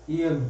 Iyon,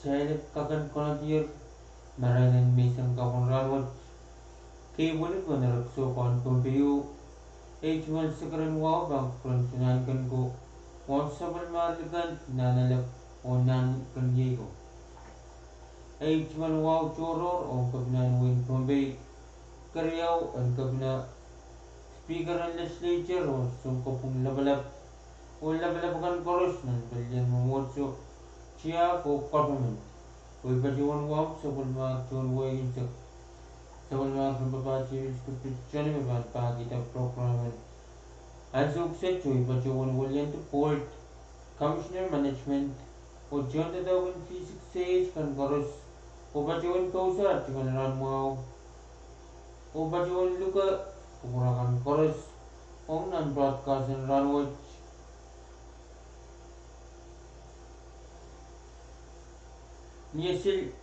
Chaylik kakan konatir maranan misang kapon ranwat kibuli konarak so kon Pohnpei H1 sekaran wow bang peransunan kan ko on sabal malikan nanalak onan kan yego H1 wow choror on kabnan win Pohnpei karyao an kabna speaker and legislature o sungkopong labalap o labalap kan koros nan balyan mamotso chief of government we bajuan wow sabal ma chon way insak sabal ma kan babachi stupid chani babat pagi ta program as said to bajuan walyan to port commissioner management o jonta dawin V6AH kan koros o bajuan kausa at kan ranmao o bajuan luka kurakan koros on non broadcast and ranwat Niyasil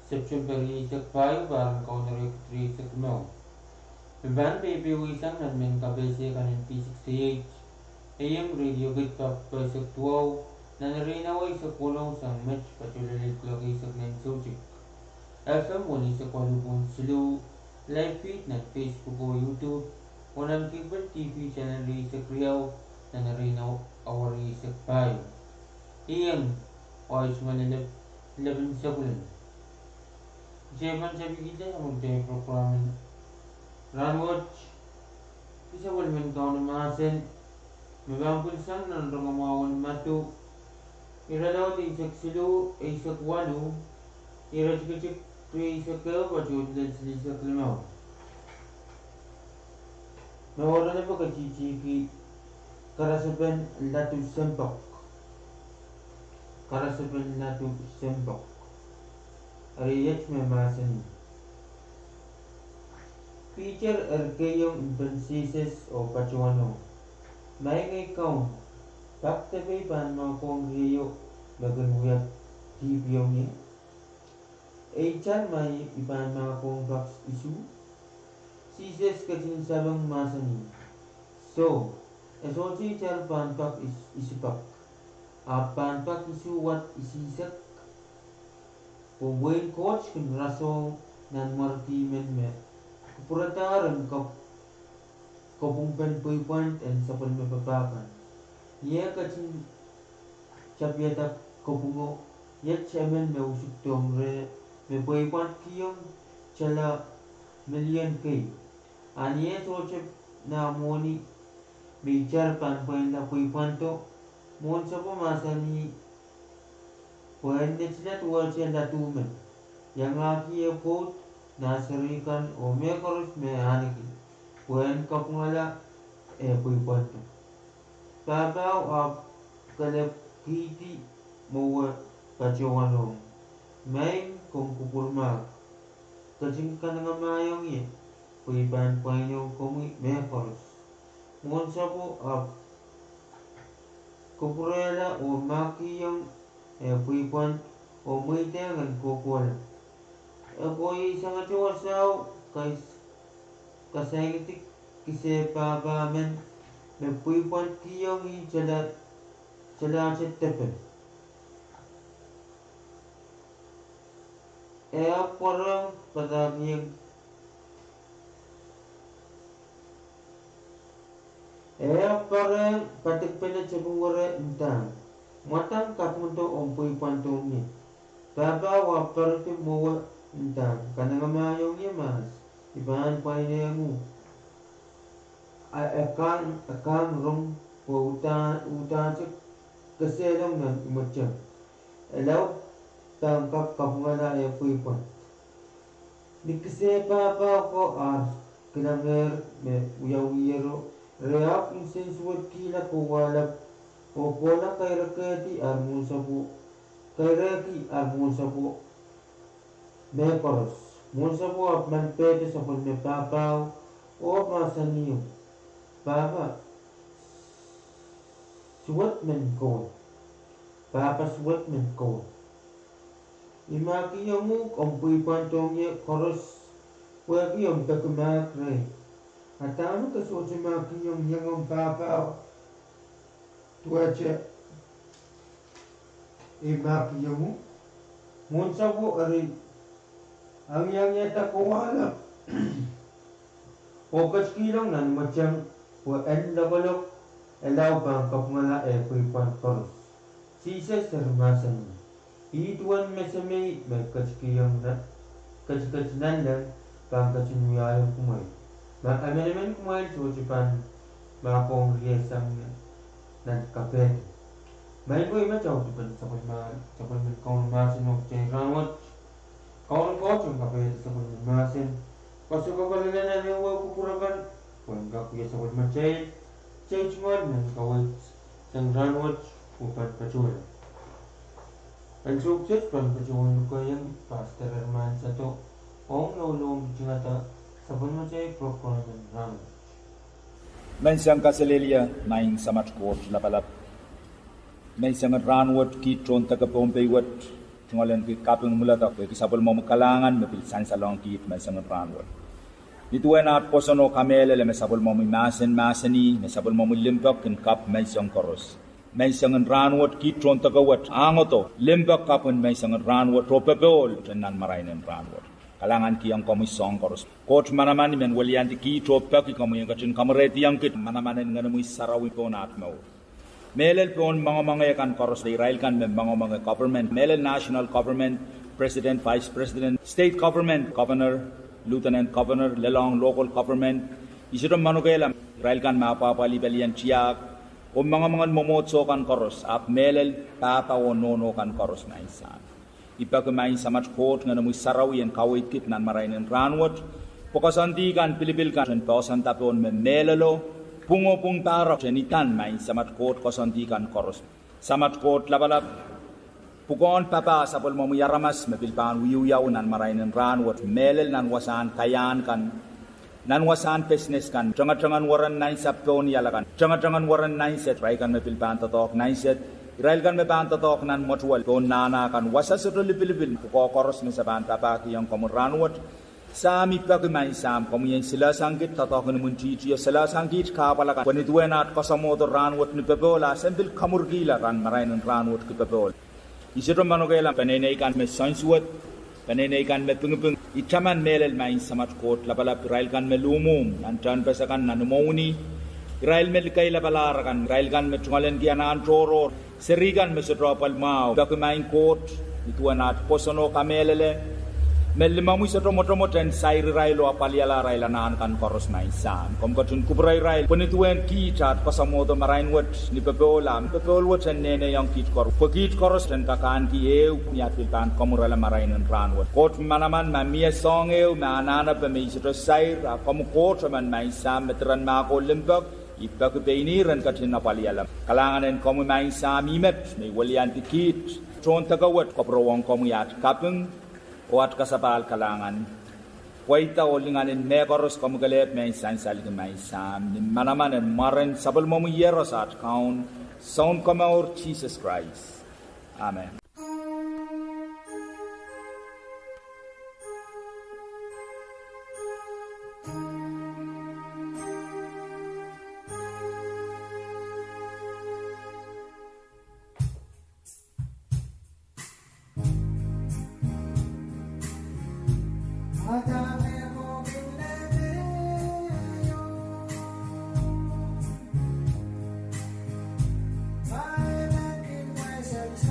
September isak payo barang counter isak mo. Ban baby wisang nan men kabese kanin V6AH AM radio git pa isak 12 nan rina wa isak kulong sang match patuloy klok isak nan sojik. FM won isak walupon slow live feed nan Facebook o YouTube o nan Cable TV channel isak riyaw nan rina awar isak payo. AM Ois manilip 11 sebulan. Jaman sabi kita ang magdaya program Ranwatch isa walman kaw na mahasen mabangkul sang nan rangamawan matu iralaw di isak silu isak walu irachikachik kri isak kaw pachod sili isak limaw nawala na pa kachichiki karasapan latu sempak karasapan latu sempak ariyach memasan feature erkayong impensises o pachuano may ngay kaun paktabay pan mga kong riyo baganuyat tibiyong ni chan may ipan mga kong box isu sises kachin sabang masani so esonsi char pan pak isipak pan pak isu wat isisak Pwuhng coach kun raso nan marti men me kupurataran kapung Pohnpei point and sapal me papakan niya kachin chapyatak kapungo yat chairman me usuk tongre me Pohnpei point kiyong chala million kay aniya sochep na moni bichar pan na Pohnpei point to mon sapo masani Pwuhng Legislature wajah datumen yang lagi put nasarikan o mekoros me aniki Pwuhng kapungala Pohnpei to babaw ab kalep kiti mawa pacawanong main kung kupurma kacing kanangamayong ye Pohnpei yung kumi mekoros mon sapo ab kupurela o maki yung Pwuhng o may tengan kukual. Ako'y isang atsawasaw kasaygitik kise pabamen me Pwuhng kiyong i chala chat tepen. Parang patagiyang parang patikpenet sa bungwara intang. Matang kapunto om Pwuhng ni baba wa parti mo intang kanangamayong ni mas iban painengu akan rum po uta cik keselong nan imacam elaw tangkap kapungala Pwuhng dikese baba ko kinanger me uyawiyero reap insensuat kila ko walap o pola kairakati armun sabu kairaki armun sabu mekoros mun sabu apman pete sapul me papaw o masaniyo baba suwat men ko papas buat men ko imaki yamu kompui pantongnya koros wagi om takemak re atamu kasoje maki yang om papa tuaca imaki yamu munsabu ari ang yang ko wala Okas kilang nan macam NWL elaw bang kapmala puipan koros. Sisa sermasan. Ituan mesame kachkiyang na kachnan lang bang kachinuyayang kumay. Makamenamen kumay susipan makong riyasang nan kapet. May boy macaw tupan sapan man kaun masin of chay rawat. Kaun kochong kapet sapan masin. Pasok ko kalala na yung kukurakan. Kung kakuya sa kod machay, change mo ng kawal sang ranwat upan pachula. Ang sukses pan pachulan ko yung pastor arman sa to. Ong naulong jingata sa kod machay prokuran ng ranwat. Mensyang kasililia naing samat kot lapalap. Mensyang ranwat kitron taga Pohnpei wat. Tungalan ki kapung mulatak ki sabol mo kalangan mapil san salong kit mensyang ranwat. Ituan at posono kamele le mesabol mo maseni mesabol mo limpok ken kap mensyang koros. Mensyang ranwat kitron tagawat angoto limpok kapun mensyang ranwat tropebol tenan marainen ranwat. Kalangan ki ang komisong koros. Kot manaman men walianti ki tropek ki kamu yang kacin kamereti yang kit manamanen nganamu sarawi po natmo. Melel pon mga kan koros de Israel kan mga government, melel national government, president, vice president, state government, governor, lieutenant governor, lelong local government. Isiram manugela Israel kan mapapali balian tiyak o mga momotso kan koros ap melel tata o nono kan koros na insan. Ipagmain sa matchcourt nga namuy sarawi ang kawit kit nan marainin ranwat. Pokasanti kan Pilipil kan pausan tapon melelo Pwuhng Pahrek jenitan main samat kot kosantikan koros. Samat kot labalab pukon papa sapol mo yaramas mapilpan wiyuyaw nan marainin ranwat melel nan wasan kayan kan nan wasan business kan jangan waran nain sapon yalakan jangan waran nain set rai kan mapilpan tatok nain set Israel kan mepan tatok nan motwal kon nana kan wasa sutol Pilipil puko koros ni saban papa kiyang komun ranwat Sami pagmay sam kamu yang sila sangkit tatakan munci sila sangkit kapalakan panituan at kasamotor ranwat ni pebola sambil kamurgila kan marainin ranwat ke pebol. Isiram manogela panenaikan me sainsuat panenaikan me pungpung itaman melel main samat kot lapalap Israel kan me lumum antan pesakan nanumoni Israel me likay lapalarakan Israel kan me tungalen kianan troro serigan me sutropal mau pagmain kot ituan at posono kamelele Melimamu sa tomotomoten sairi railo apaliala raila naan kan koros na isam. Komkatun kubray rail penituan kita at pasamoto marain wat ni pepeola. Pepeol wat sen nene yang kit koros. Pagit koros dan kakaan ki ew niat pilpan komurala marain en ran wat. Kot manaman mamia song ew maanana pemeisito sair kamu kot man na isam meteran mako limpok. Ipa kepeiniran katin apaliala. Kalangan en kamu na isam imet may walian tikit. Tron tagawat kaprowang kamu yat kapeng. Wat kasapal kalangan waita olinganin mekoros kamugalep may sansalik may sam ni manaman and maran sabal mo yeros at kaun sound kamaur Jesus Christ. Amen. Bye, back in my sense.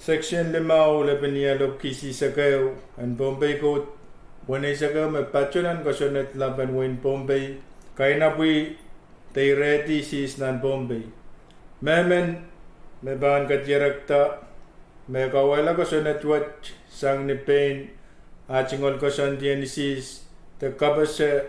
Section 5 Lebaniyalop kisi sakaw and Pohnpei Code Wanay sakaw magpatunan kasunat laban win Pohnpei kaya na po'y tay ready sis nan Pohnpei. Memen may bahan katyarakta may kawala kasunat watch sang ni pain achingol kasun diyan sis te kabasa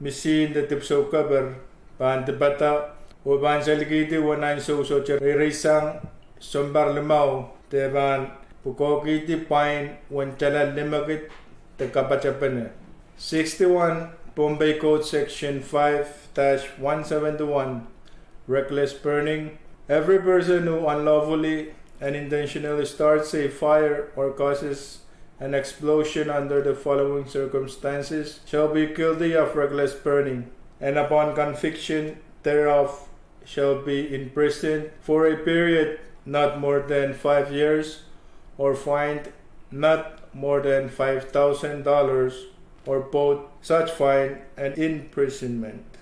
misin te tipso kabar bahan te bata o bahan sa ligiti wanain so charisang sombar limaw Teban pukokiti pine when chala limagit the kapachapane. 61 Pohnpei Code Section 5-171 Reckless burning. Every person who unlawfully and intentionally starts a fire or causes an explosion under the following circumstances shall be guilty of reckless burning, and upon conviction thereof shall be imprisoned for a period not more than 5 years, or fined not more than $5,000, or both such fine and imprisonment.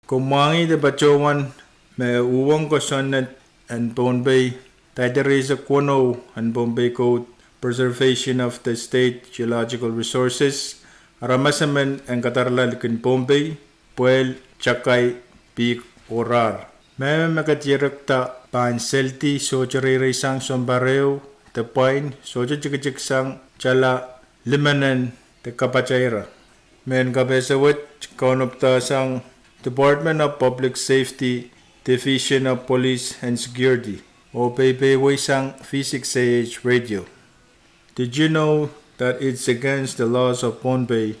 Kumangi de Bachowan, me Pwuhng Kosonet and Pohnpei, Taiterisa Kwono and Pohnpei Code, Preservation of the State Geological Resources, Ramasaman and Katarlalkin Pohnpei, Puel, Chakay, Pik, Orar. Me Makatirakta, Pan Selti, Sojarere Sang Sombareo, The Pine, Soja Chikachik Sang, Chala, Limanan, The Kapachaira. Men Kabesawit, Konopta Sang, Department of Public Safety, Division of Police and Security, Pohnpei Sang V6AH Radio. Did you know that it's against the laws of Pohnpei,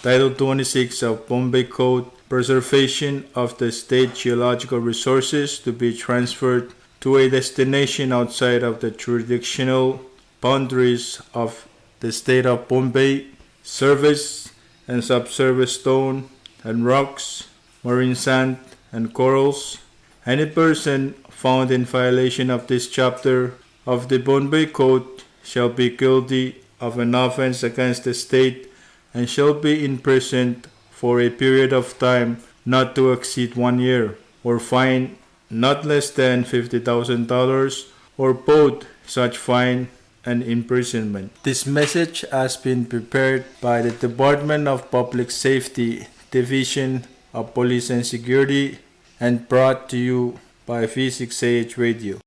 Title 26 of Pohnpei Code, Preservation of the State Geological Resources to be transferred to a destination outside of the jurisdictional boundaries of the state of Pohnpei, surface and subsurface stone and rocks, marine sand and corals? Any person found in violation of this chapter of the Pohnpei Code shall be guilty of an offense against the state and shall be imprisoned for a period of time not to exceed 1 year, or fined not less than $50,000, or both such fine and imprisonment. This message has been prepared by the Department of Public Safety, Division of Police and Security, and brought to you by V6AH Radio.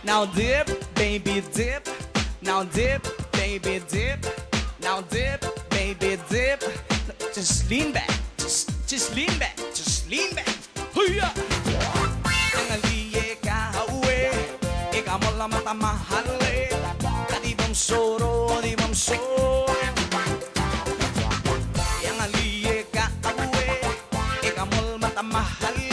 Now dip, baby dip. Now dip, baby dip. Now dip, baby dip. Just lean back. Just lean back. Just lean back. Huya! Ang aliye kahawe, ikaw mo lang matamahali. Di bang soro, di bang soro. Ang aliye kahawe, ikaw mo lang matamahali.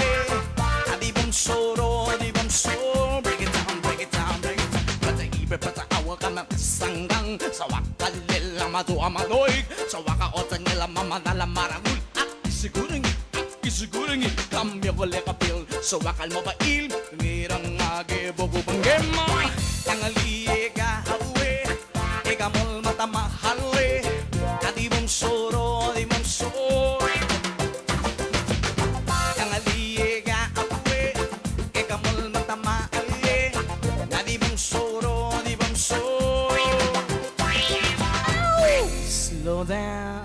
Di bang soro, di bang soro. Break it down, break it down, break it down. Pata ibe, pata awa ka mapisanggang. Sa wakalila matuwa maloig. Sa waka otan nila mamadala maragul. Isiguring kami wala kapil. Sa wakal mo bail. Ngirang age bobo banggema. Ang aliye kahawe, ikaw mo matamahali. Di bang soro, di bang soro. Ang aliye kahawe, ikaw mo matamahali. Di bang soro, di bang soro. Slow down.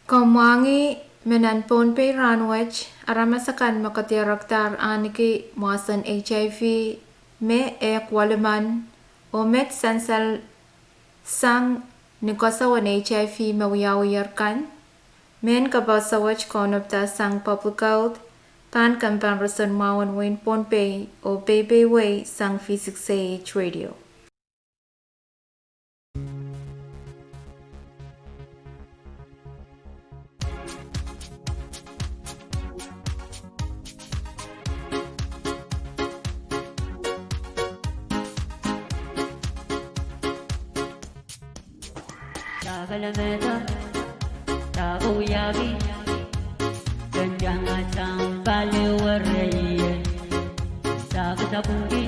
Kamangi menan Pohnpei ranwech aramasakan makatiraktar aniki muasan HIV me walaman o met sansal sang nikosawan HIV mawiyawiyarkan Men kabasawach konopta sang public out, pan kampan rason mawan wain Pohnpei o Bebe Way sang V6AH Radio. Tagalameda, Taguyagi, Ganjanga Sang Paliwarayan, Tagatabungi,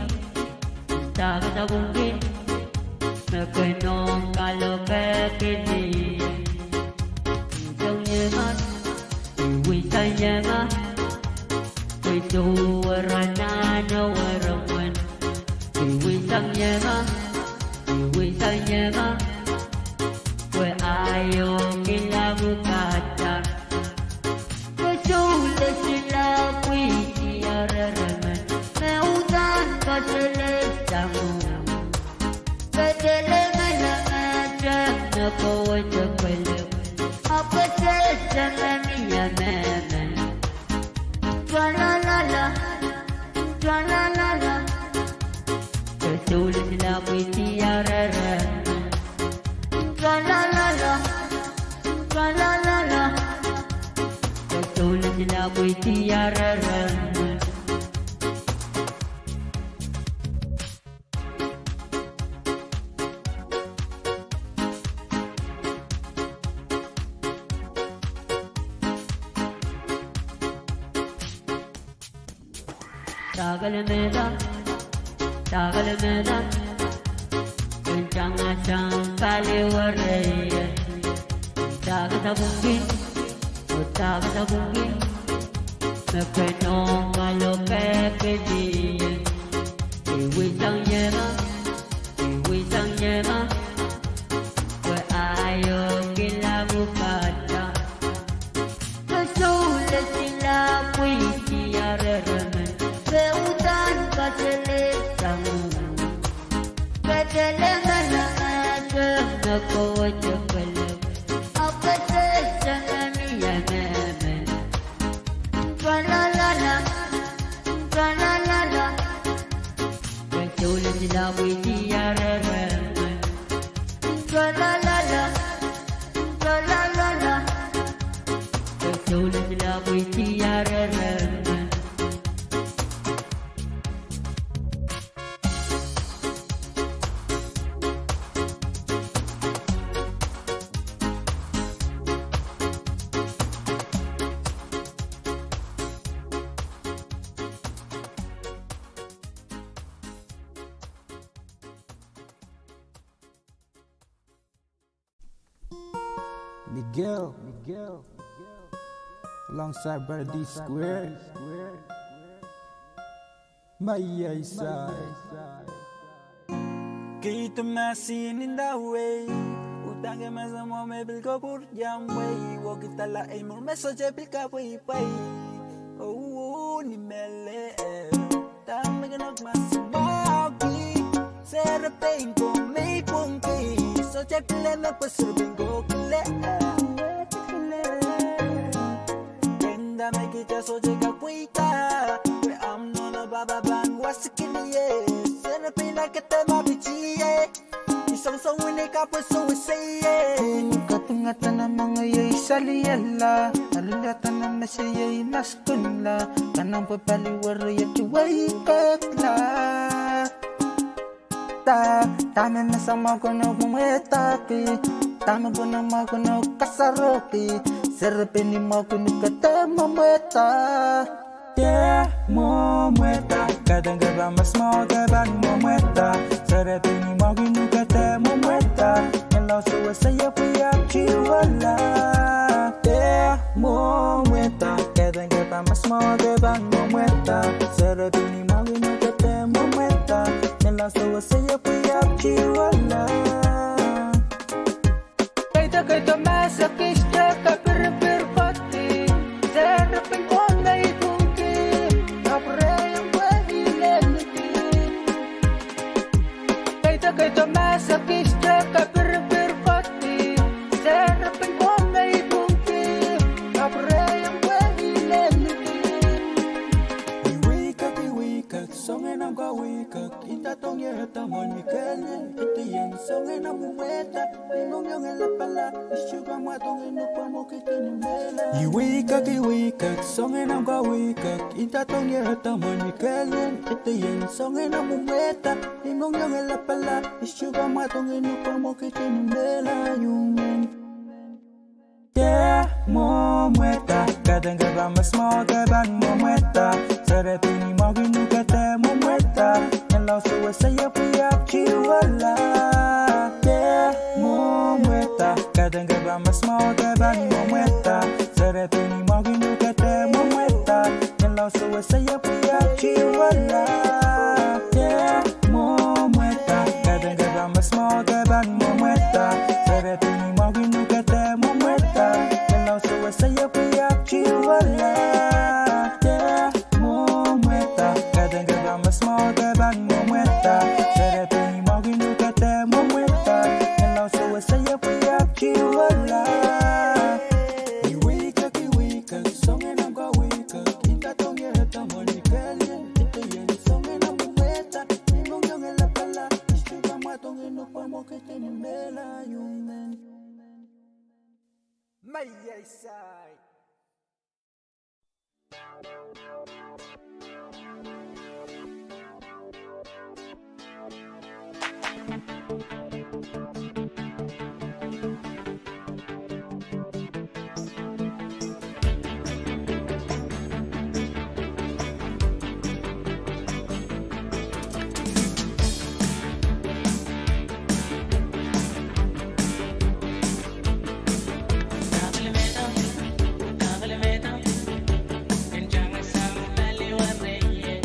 Nakanong Kalopekini, Isang Yemat, Iwisan Yama, Ituwarana na Waraman, Iwisan Yama, where ayaw kinabukatan Kasulat sila kwiti araraman Nautan ka sa lesa mo Kadalaman na atang na kawad sa palam Apasal sa kaniya memen Twalalala Kasulat sila kwiti araraman Tra-la-la-la, katulad nila ko'y tiyararan. Tagalameda, Kencang-kencang Paliwarayan, Tagatabungi, Nakanong Kalopekini, Iwisang Yema, where ayaw kinabukatan Kasulat sila ko'y tiyaraman Peutan ka sa lesa mo Kadalaman na atang na kawad sa palam Apasal sa kaniya memen Tra-la-la-la, Kasulat sila ko'y tiyaraman Tra-la-la-la, Kasulat sila ko'y tiyaraman Miguel, alongside brother D Square, my side. Keep the machine in the way. Utang mas mo me bil ko pur jam way. Walk it ala ay mo message bil ka way pay. Oh ni mele. Tam ganok mas magi. Serapin ko may Pohnpei. So check le me pasurubin ko kle. Kenda me kita so jega kuita. We am no no baba bang wasikiliye. Serapin na kita mabichiye. Isang wini ka po so say. Katungatan ng mga yoy saliyala. Alulatan ng masayay naskunla. Kanang papaliwari at chuway kakla. Tama masama ko na kumetapi. Tama ko na mga ko na kasaropi. Serapin ni mga ko na katama mweta. Yeah, mo mweta. Kadang gaba mas mo gaba mo mweta. Serapin ni mga ko na katama mweta. Nalaw sa saya puya chiwala. Yeah, mo mweta. Kadang gaba mas mo gaba mo mweta. Serapin ni mga ko na katama mweta. Nalaw sa saya puya chiwala. Kaito masakis ka per-pati. Serapin ko na itungi. Kapre yung pahileniti. Kaito masakis ka per-pati. Serapin ko na itungi. Iwikak, song and I'm go wikak. Ita tong ye hata money kellen. Ita yen song and I'm umweta. Imong yung elapala. Ishuga matong inupa mo kitinimela yung. Yeah, mo mueta. Kadang gaba mas mo gaban mo mueta. Sarapini mo ginugate mo mueta. Nalaw suwa saya puyak chiwala. Yeah, mo mueta. Kadang gaba mas mo gaban mo mueta. Sarapini mo ginugate mo mueta. Nalaw suwa saya puyak chiwala. Yeah, mo mueta. Kadang gaba mas mo gaban mo mueta. Sarapini mo ginugate mo mueta. Nalaw suwa saya puyak chiwala. Yeah, mo mueta. Kadang gaba mas mo gaban mo mueta. Sarapini mo ginugate mo mueta. Nalaw suwa saya puyak chiwala. Iwikak, song and I'm go wikak. Ita tong ye hata money kellen. Ita yen song and I'm mueta. Imong yung elapala. Ishuga matong inupa mo kitinimela yung men. May side. Jangan sampai lewat reye.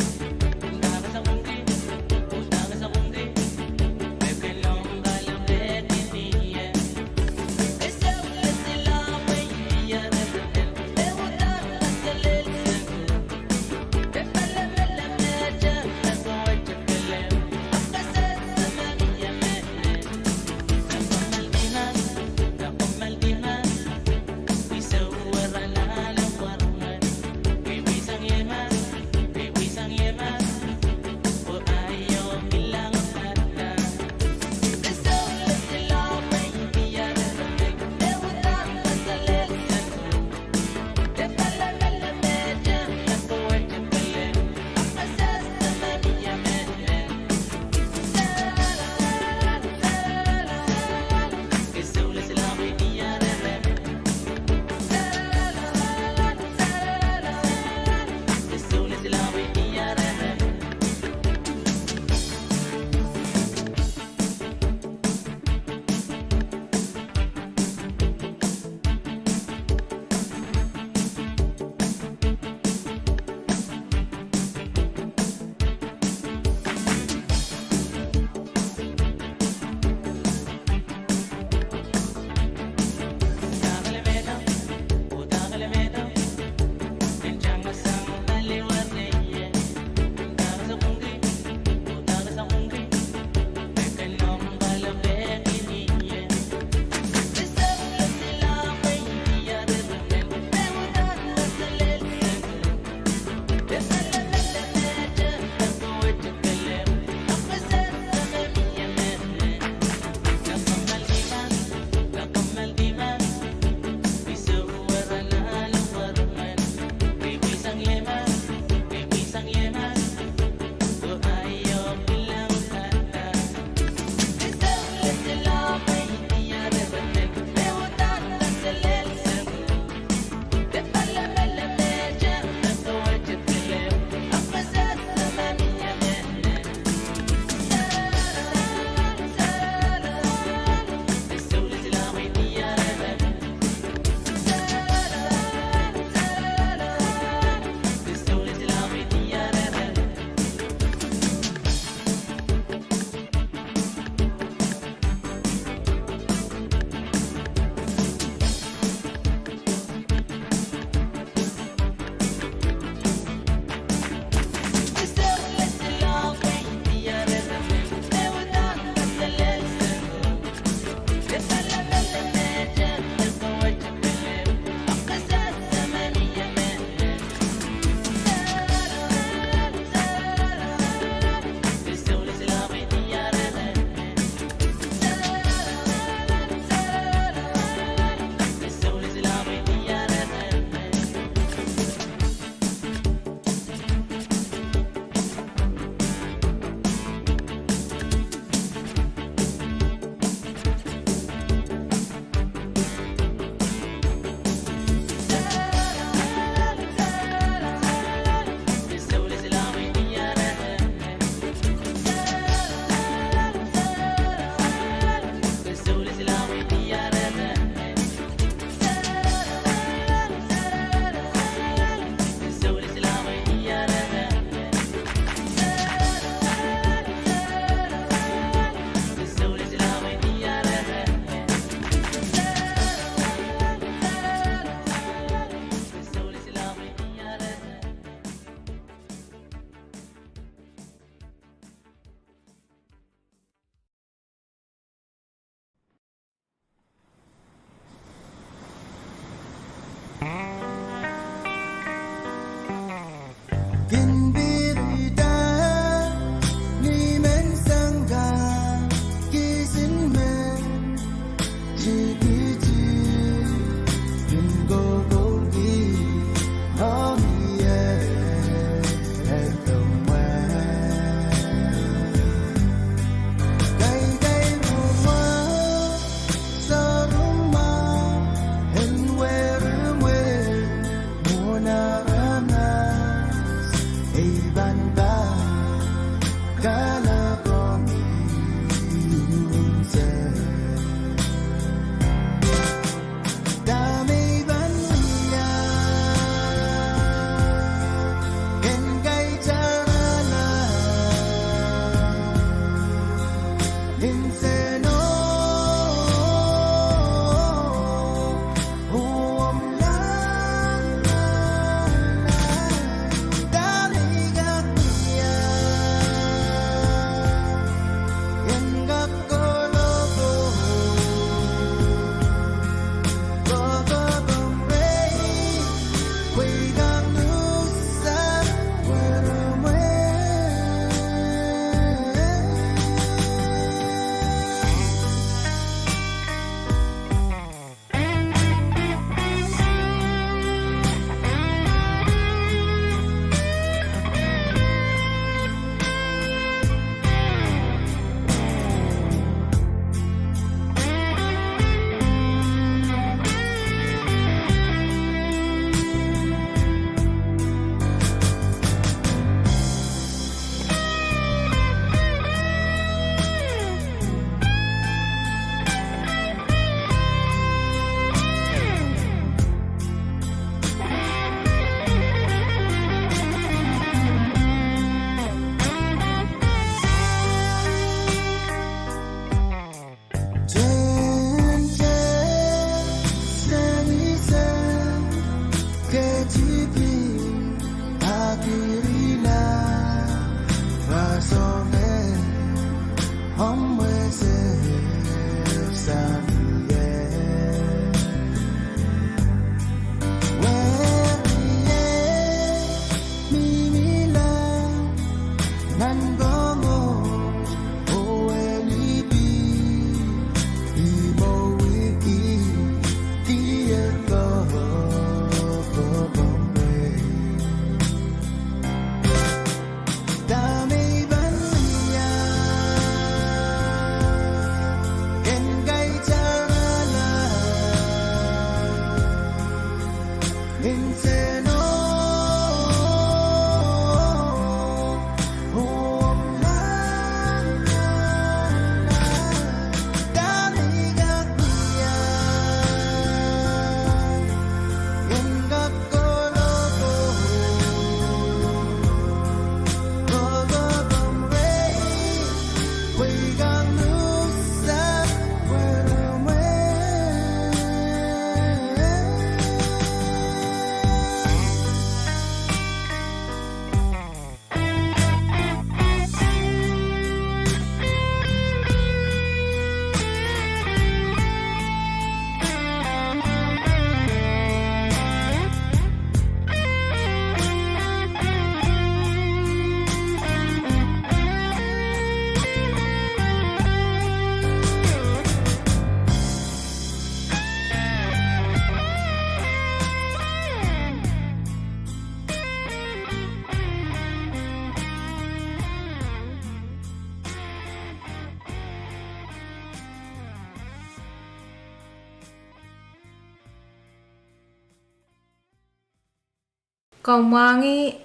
Kaumangi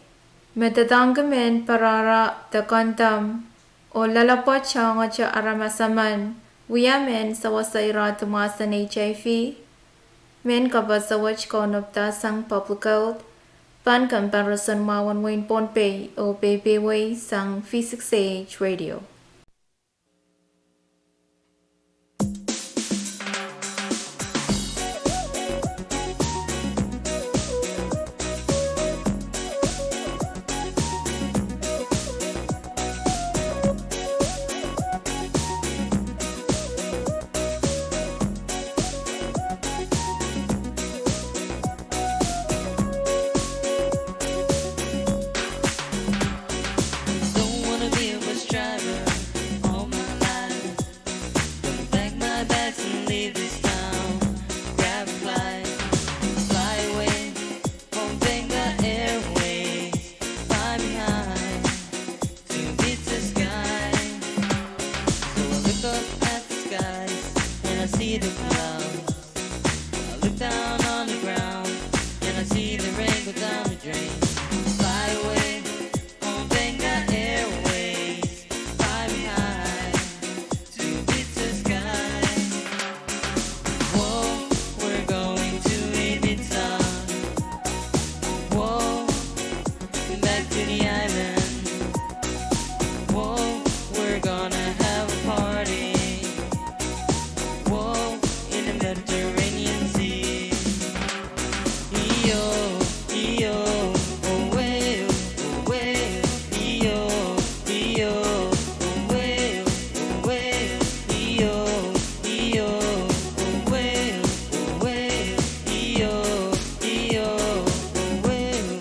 metatangamen parara takantam o lalapot siya nga aramasaman wiyamen sa wasaira tumasan HIV men kabasawach konopta sang public health pan comparison mawan wain Pohnpei o Pahrek sang V6AH Radio. look down on the ground and I see the rain go down the drain. Fly away on Benga Airways, flying high to beat the sky. Whoa, we're going to Ibiza. Whoa, back to the island. Whoa, we're gonna have a party. Whoa, in the Mediterranean Sea. Yo, yo, oh whale, oh whale. Yo, yo, oh whale, oh whale. Yo, yo, oh whale, oh whale. Yo, yo, oh whale.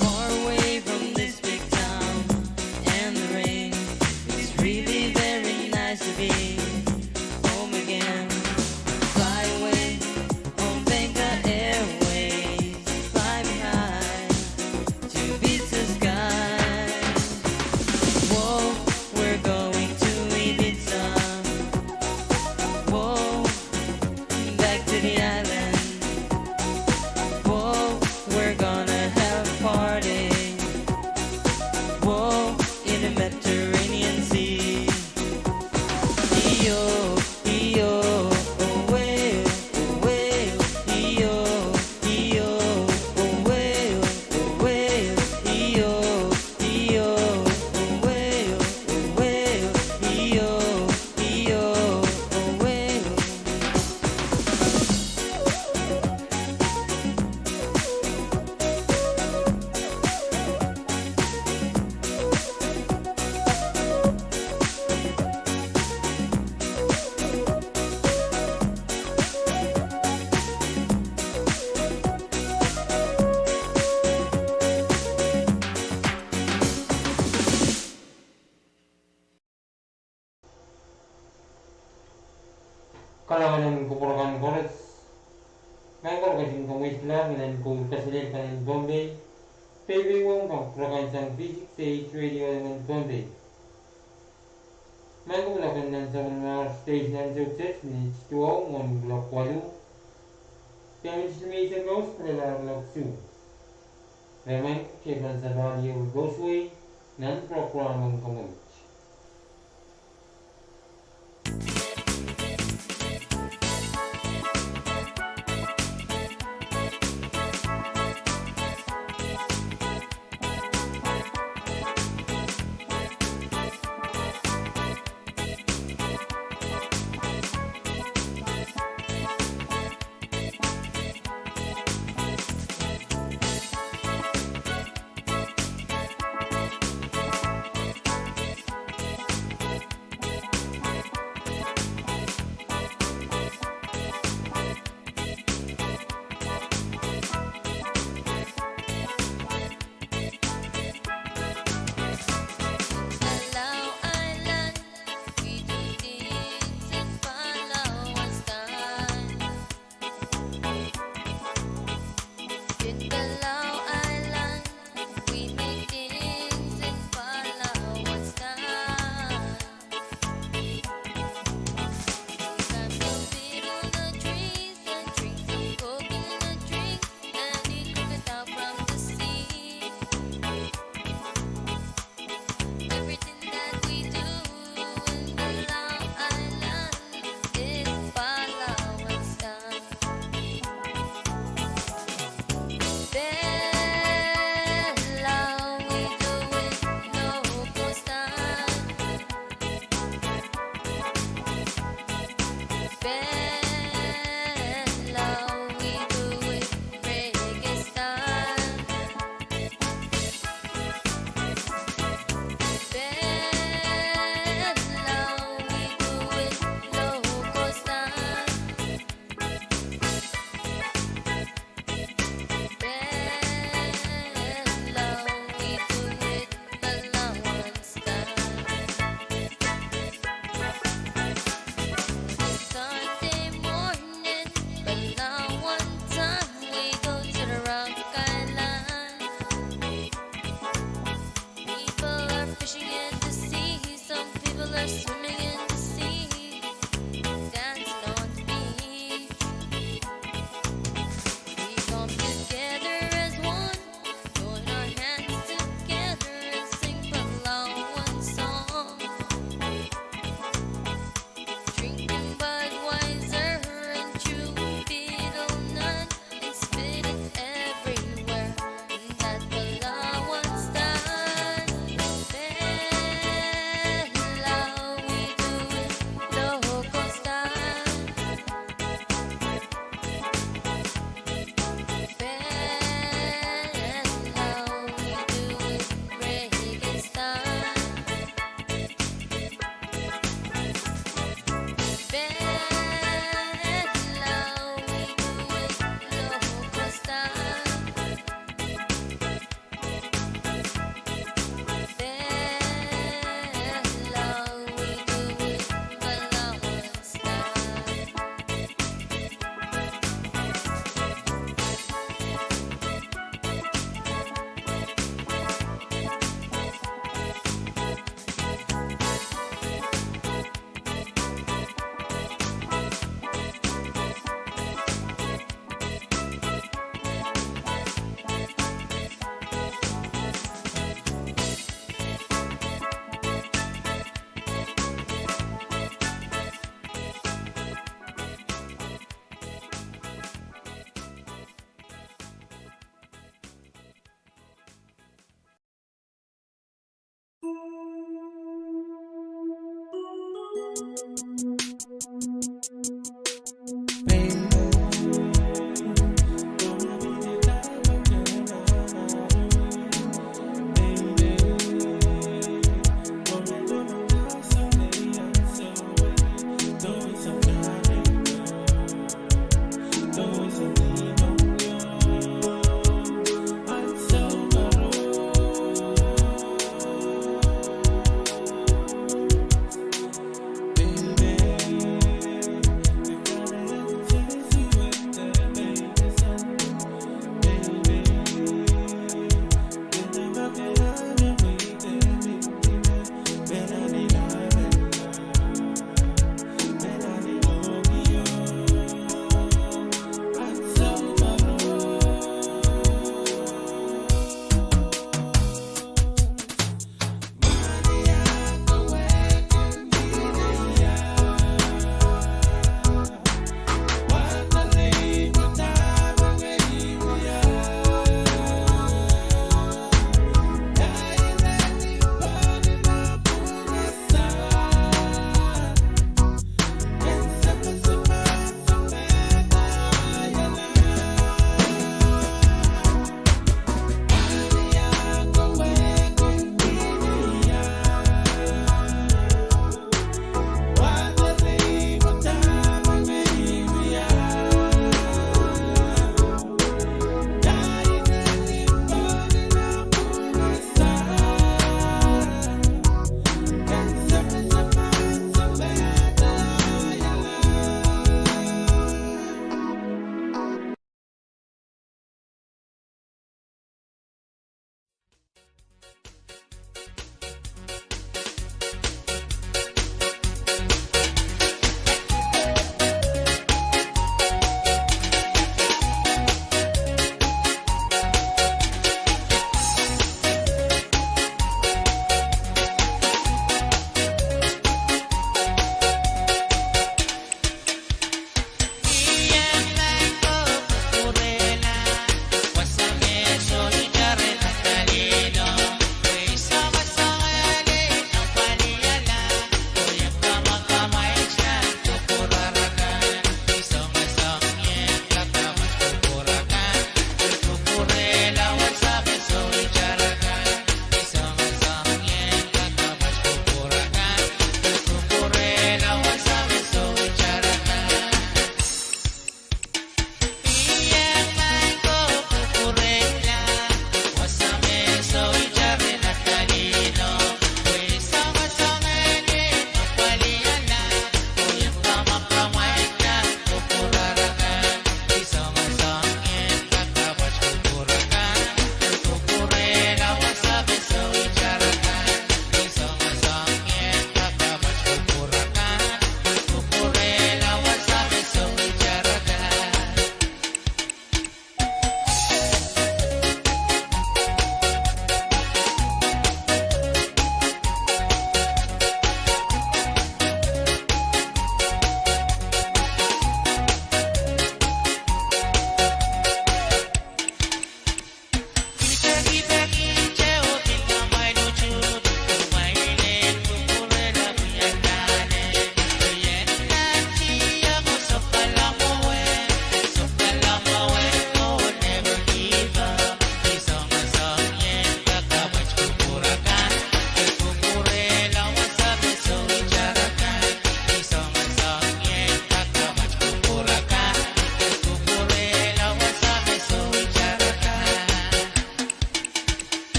Far away from this big town and the rain, it's really very nice to be home again. Fly away on Benga Airways, fly me high to beat the sky. Whoa, we're going to Ibiza. Whoa, back to the island. Whoa, we're gonna have a party. Whoa, in the Mediterranean Sea. Yo, yo, oh whale, oh whale. Yo, yo, oh whale, oh whale. Yo, yo, oh whale, oh whale. Yo, yo, oh whale. Kalangan ko program Kores. Mengkor kasing kamuisla dengan ko kasilil kanan Pohnpei. Pwuhng kang program sang V6AH Radio dengan Pohnpei. Mengkor lakukan nan sa mga stage nan sukses ni Pwuhng on blok 8. Kami estimation goes para blok 2. Memang keban sa radio Ghostway nan program ang kamuis.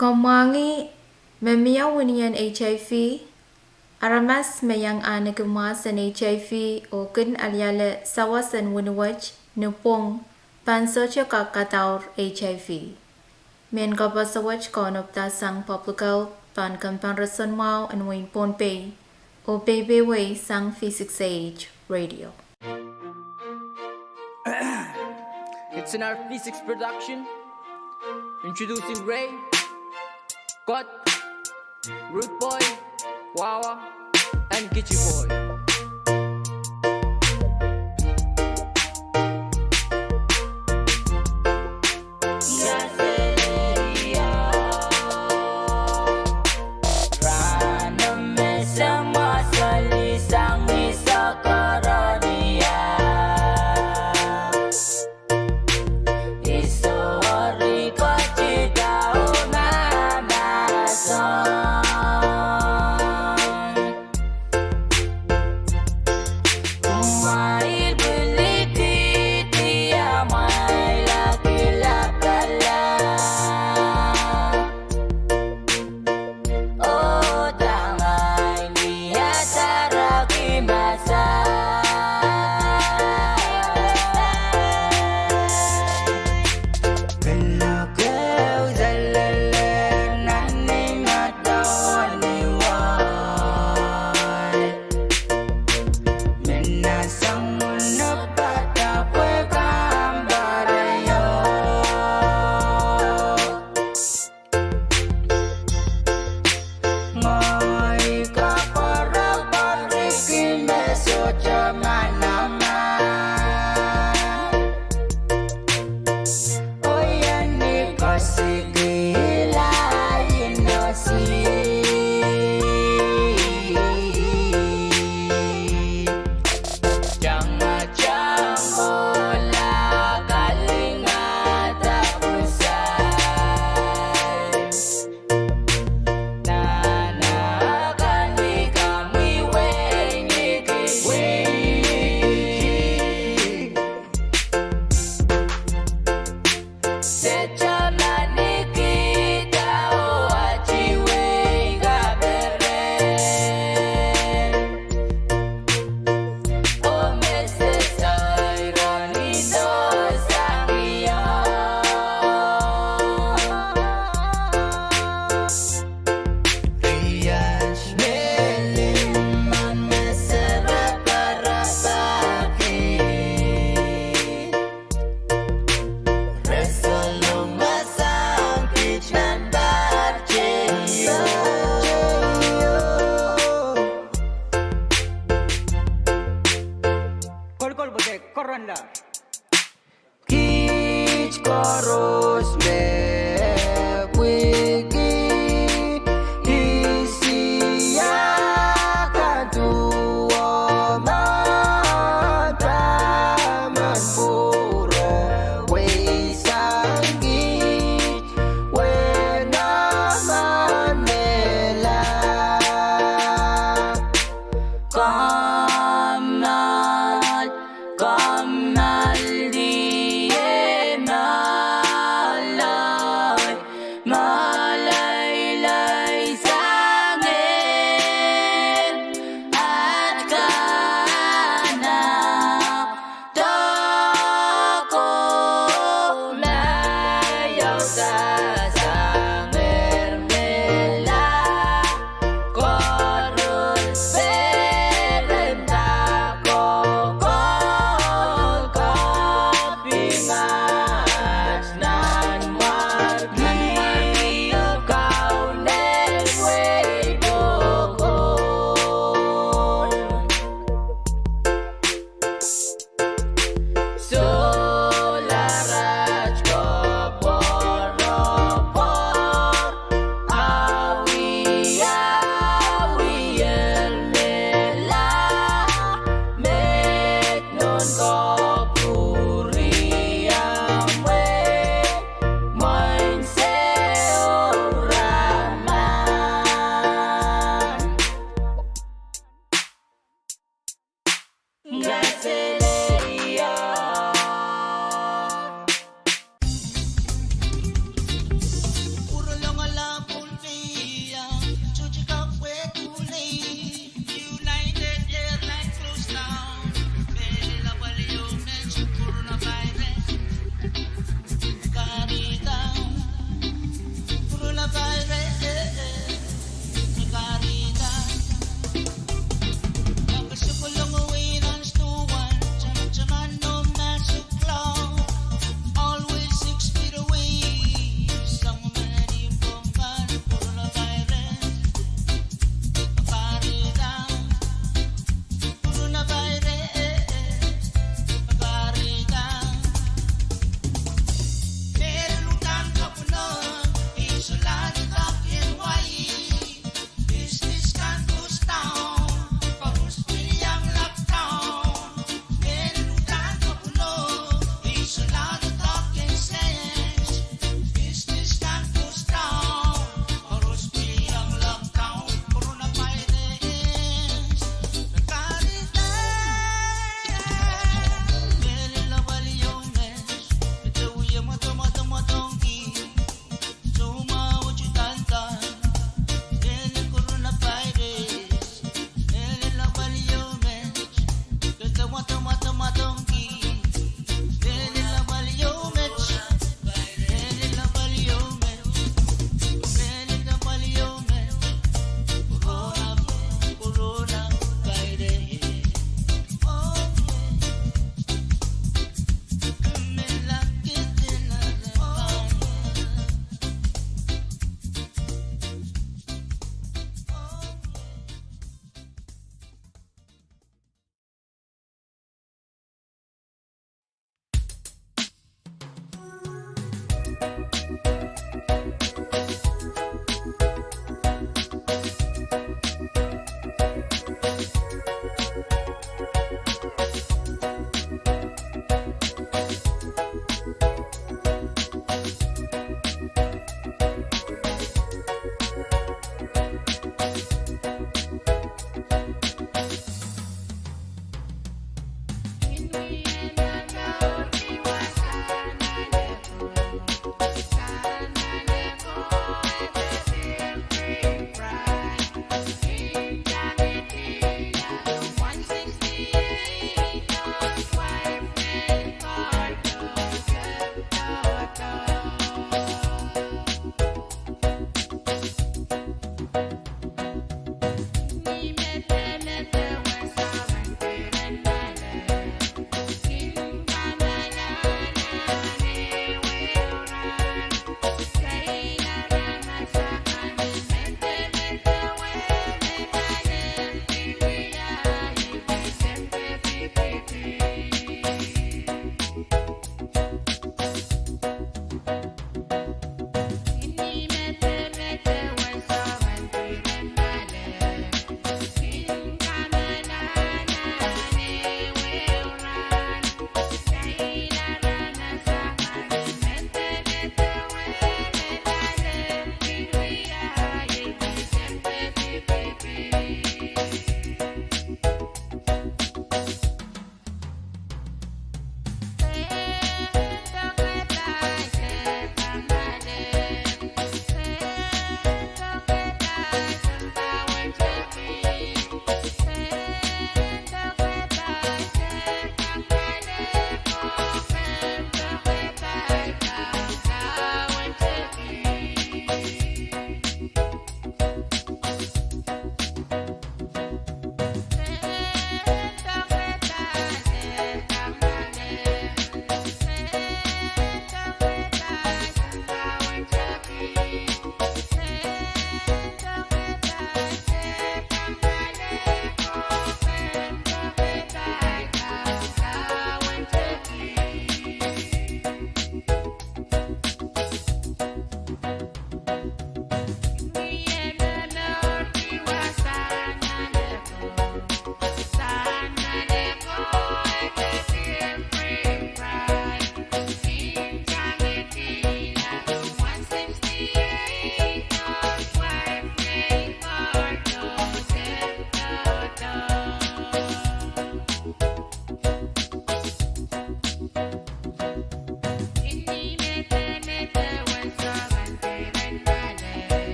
Komangi memiyawinian HIV aramas mayang anagumasan HIV o kin alyale sawasan winwach nupong pansocha Kadkadaur HIV. Men kapasawach konopta sang public health pan comparison mau and win Pohnpei o baby way sang V6AH Radio. It's in our V6 production. Introducing Ray, Got, Root Boy, Wawa, and Gitchy Boy.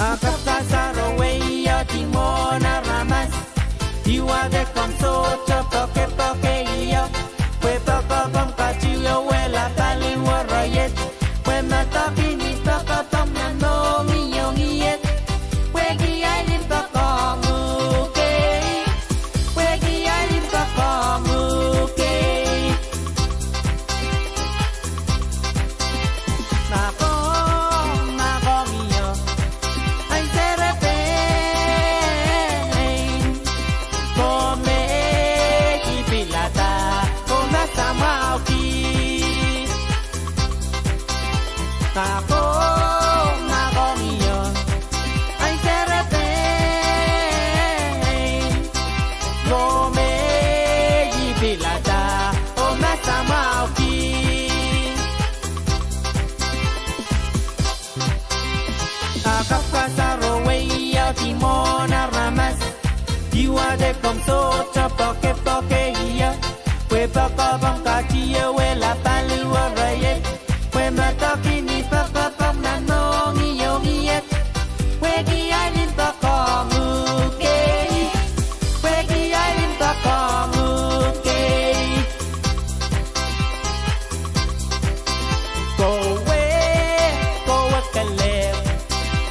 Akapkasaro weya timona ramas. You are the consort of poke iya. We papa pam kachiyo we la pali warayet. We matapi ni papa pam na no mi yongi yet. We gi alim papa muke. We gi alim papa muke. Nako miyo. Ay serepe. Come ki pilata. Come samauki. Nako miyo. Ay serepe. Come ki pilata. Come samauki. Akapkasaro weya timona ramas. You are the consort of poke iya. We papa pam kachiyo we la pali warayet. We mataki ni papa pam na no ngi yet. We gi alim papa muke. We gi alim papa muke. Go kale.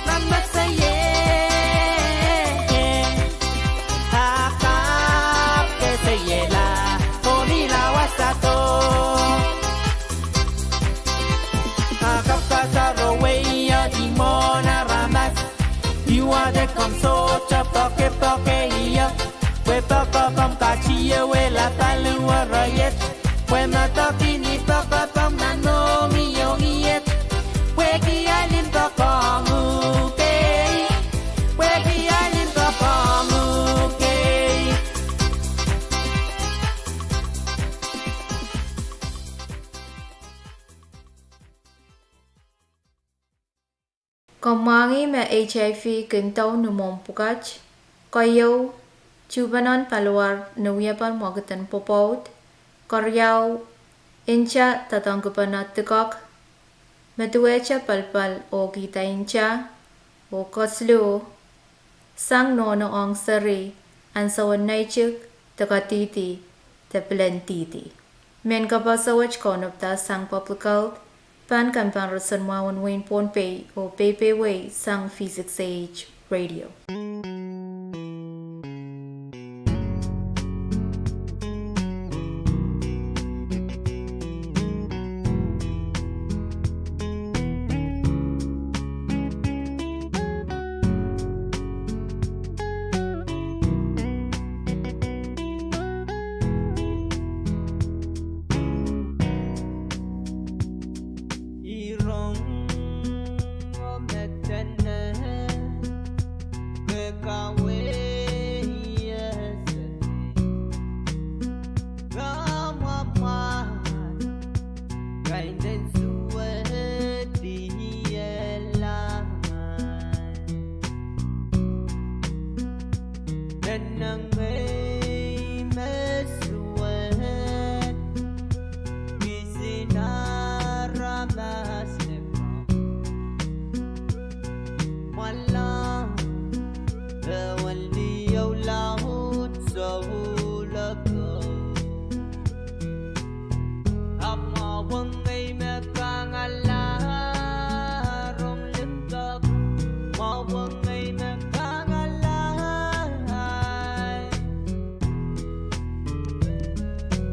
Namasaye. Akap ke seyela. Koni la wasato. Akapkasaro weya timona ramas. You are the consort of poke iya. We papa pam kachiyo we la pali warayet. We mataki ni papa pam na no mi yongi yet. We gi alim papa muke. We gi alim papa muke. Còn mangi me HIV kintau numong pukach. Koyo chubanon paluar nuyapan mogatan popot. Koryao incha tatangkupanat tikok. Metuecha palpal o kita incha. O koslu. Sang nono ong sari. Ansawan naichuk. Takatiti. Tapilantiti. Men kapasawach konopta sang publical. Pan kan pan rasan mawan wain Pohnpei o Pohnpei way sang V6AH Radio.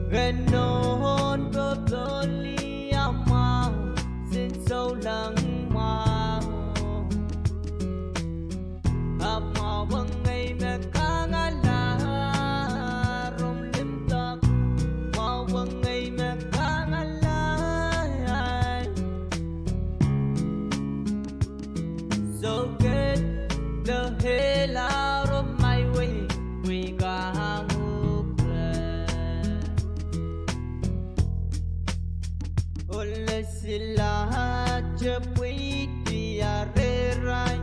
Ganon totally ama sin so lang ma ama wangay makangala rom limtak ma wangay makangala so get the hell out of my way we got sila chapwi tiarerai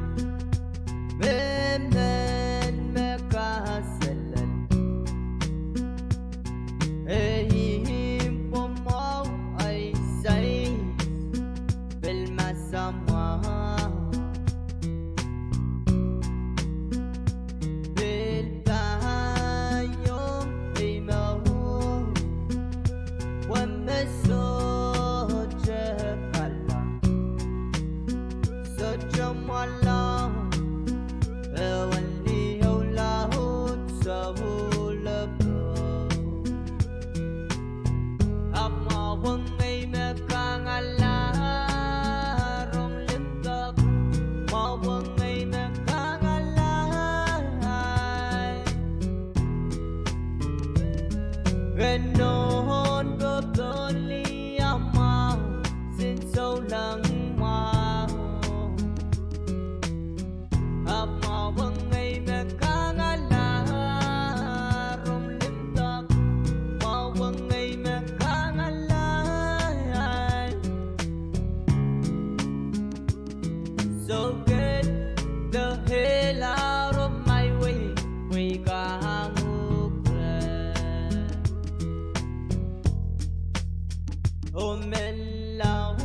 benen mekasalan ehim pomau ay say bel masama Ganon gagoli ama sin sâu lắng mà ap ma vang ngày mẹ ca ngã la rom lim tak ma vang ngày mẹ ca ngã la so get the hell out of my way we got ôm men lao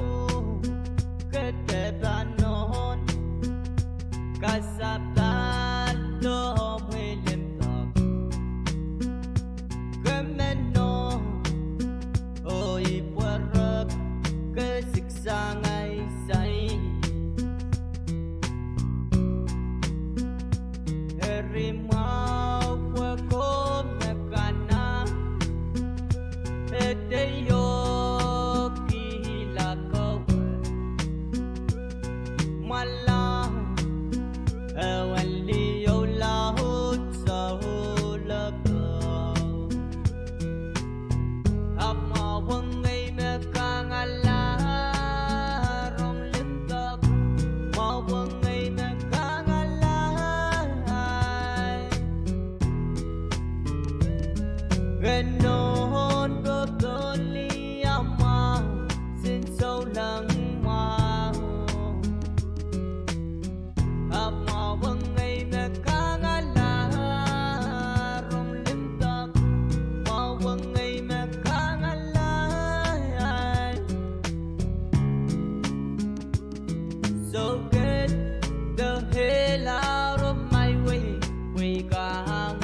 kết kẹp ban non ca sap tan lo huê lem tóc cái men no ôi Pahrek cái xích xa ngày say mau qua cốm mẹ cana đây yo mala awali yo la hut sa la ka ama wang ngày mẹ ca ngala rong lim tak ma wang ngày mẹ ca ngala ganon gagoli ama sin sâu lắng mà ap ma vang ngày mẹ ca ngã la rong lim tak ma vang ngày mẹ ca ngã la so get the hell out of my way we got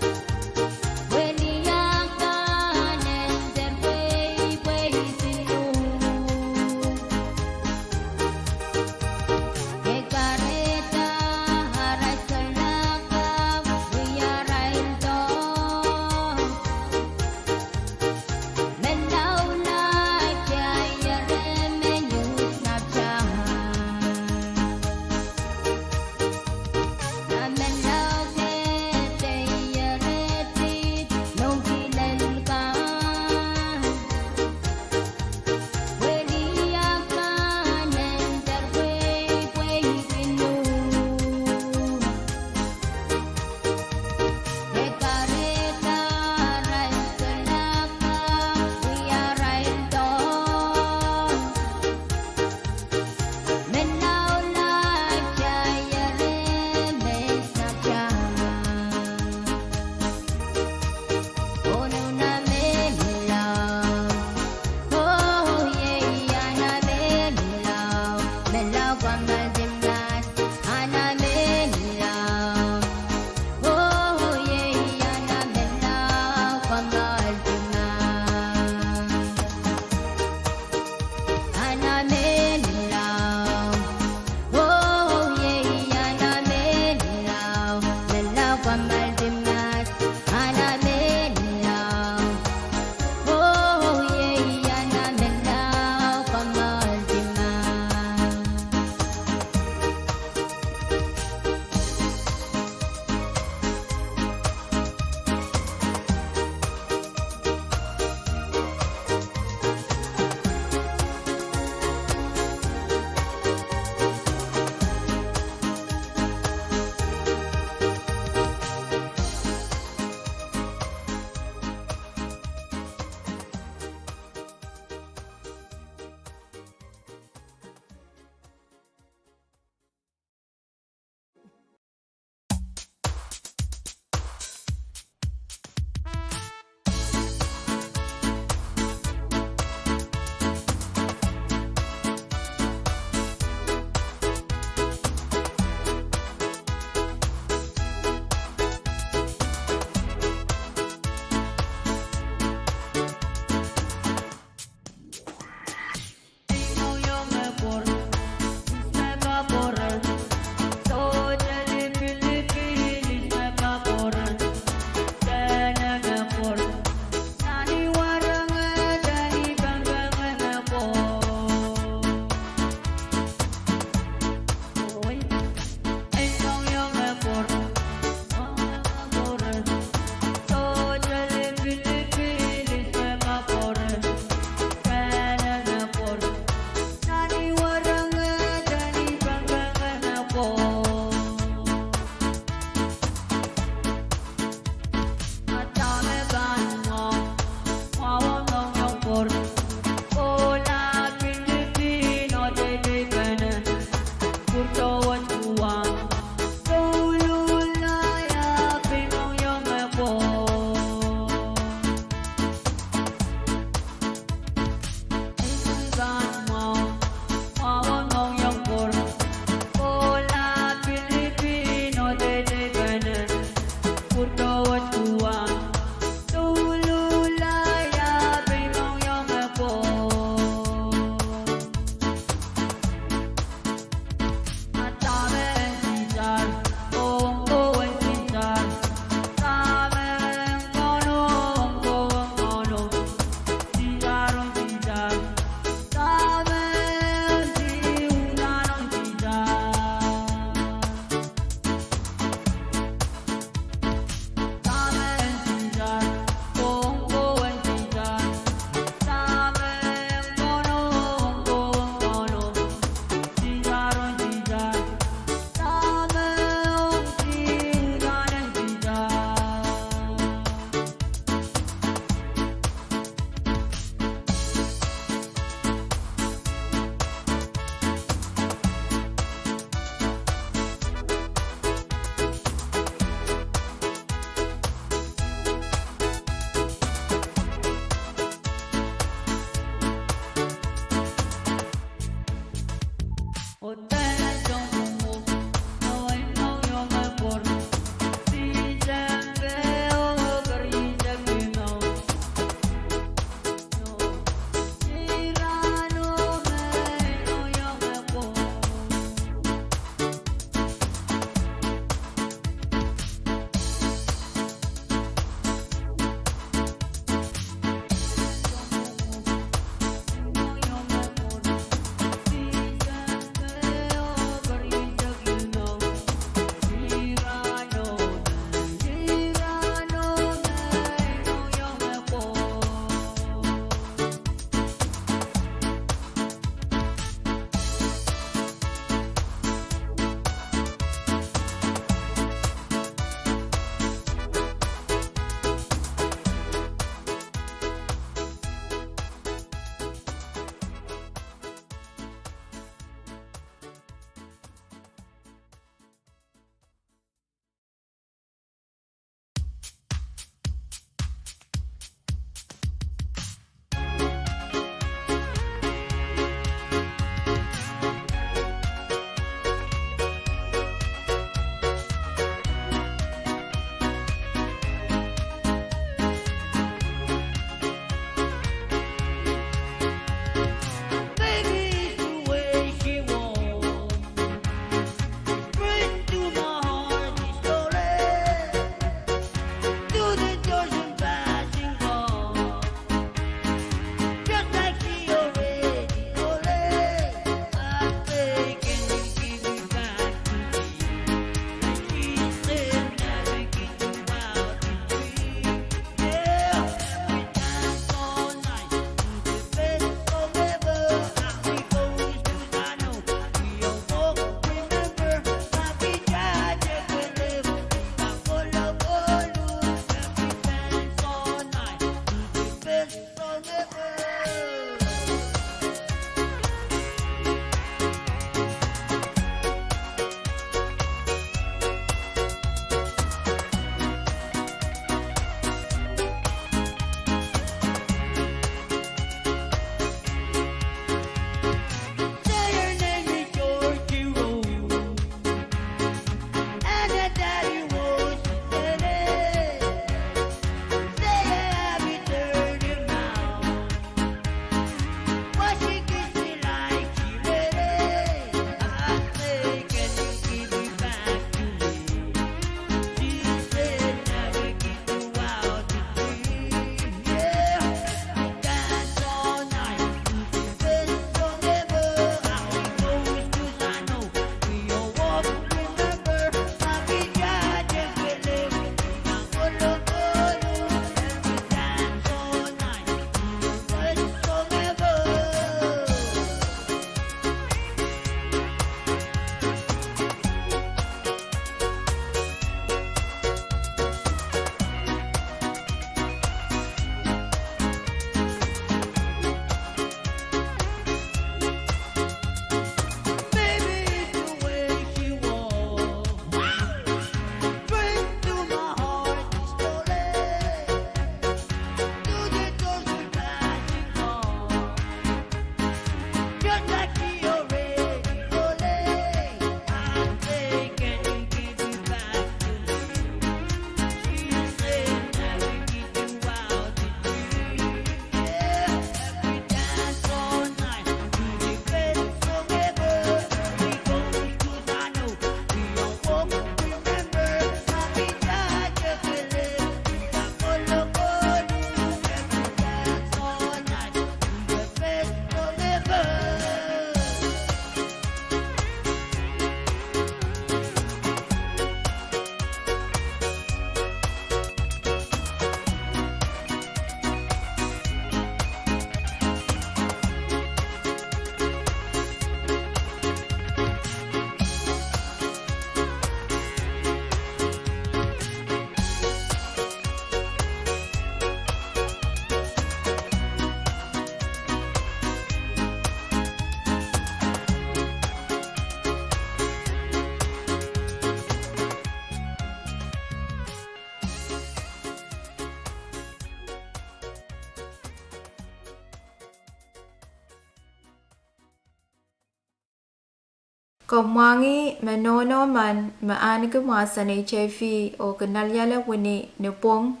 Komwangi manono man maani kumasan HIV o kanalyala wini ni Pwuhng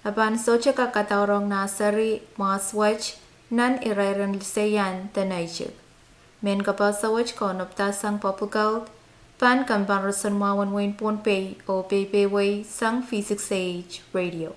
aban socha kakataurong nasari maswach nan irairan lisayan tanaychik. Men kapasawach konopta sang popugalt pan kamban rason mawan wain Pohnpei o Pohnpei sang V6AH Radio.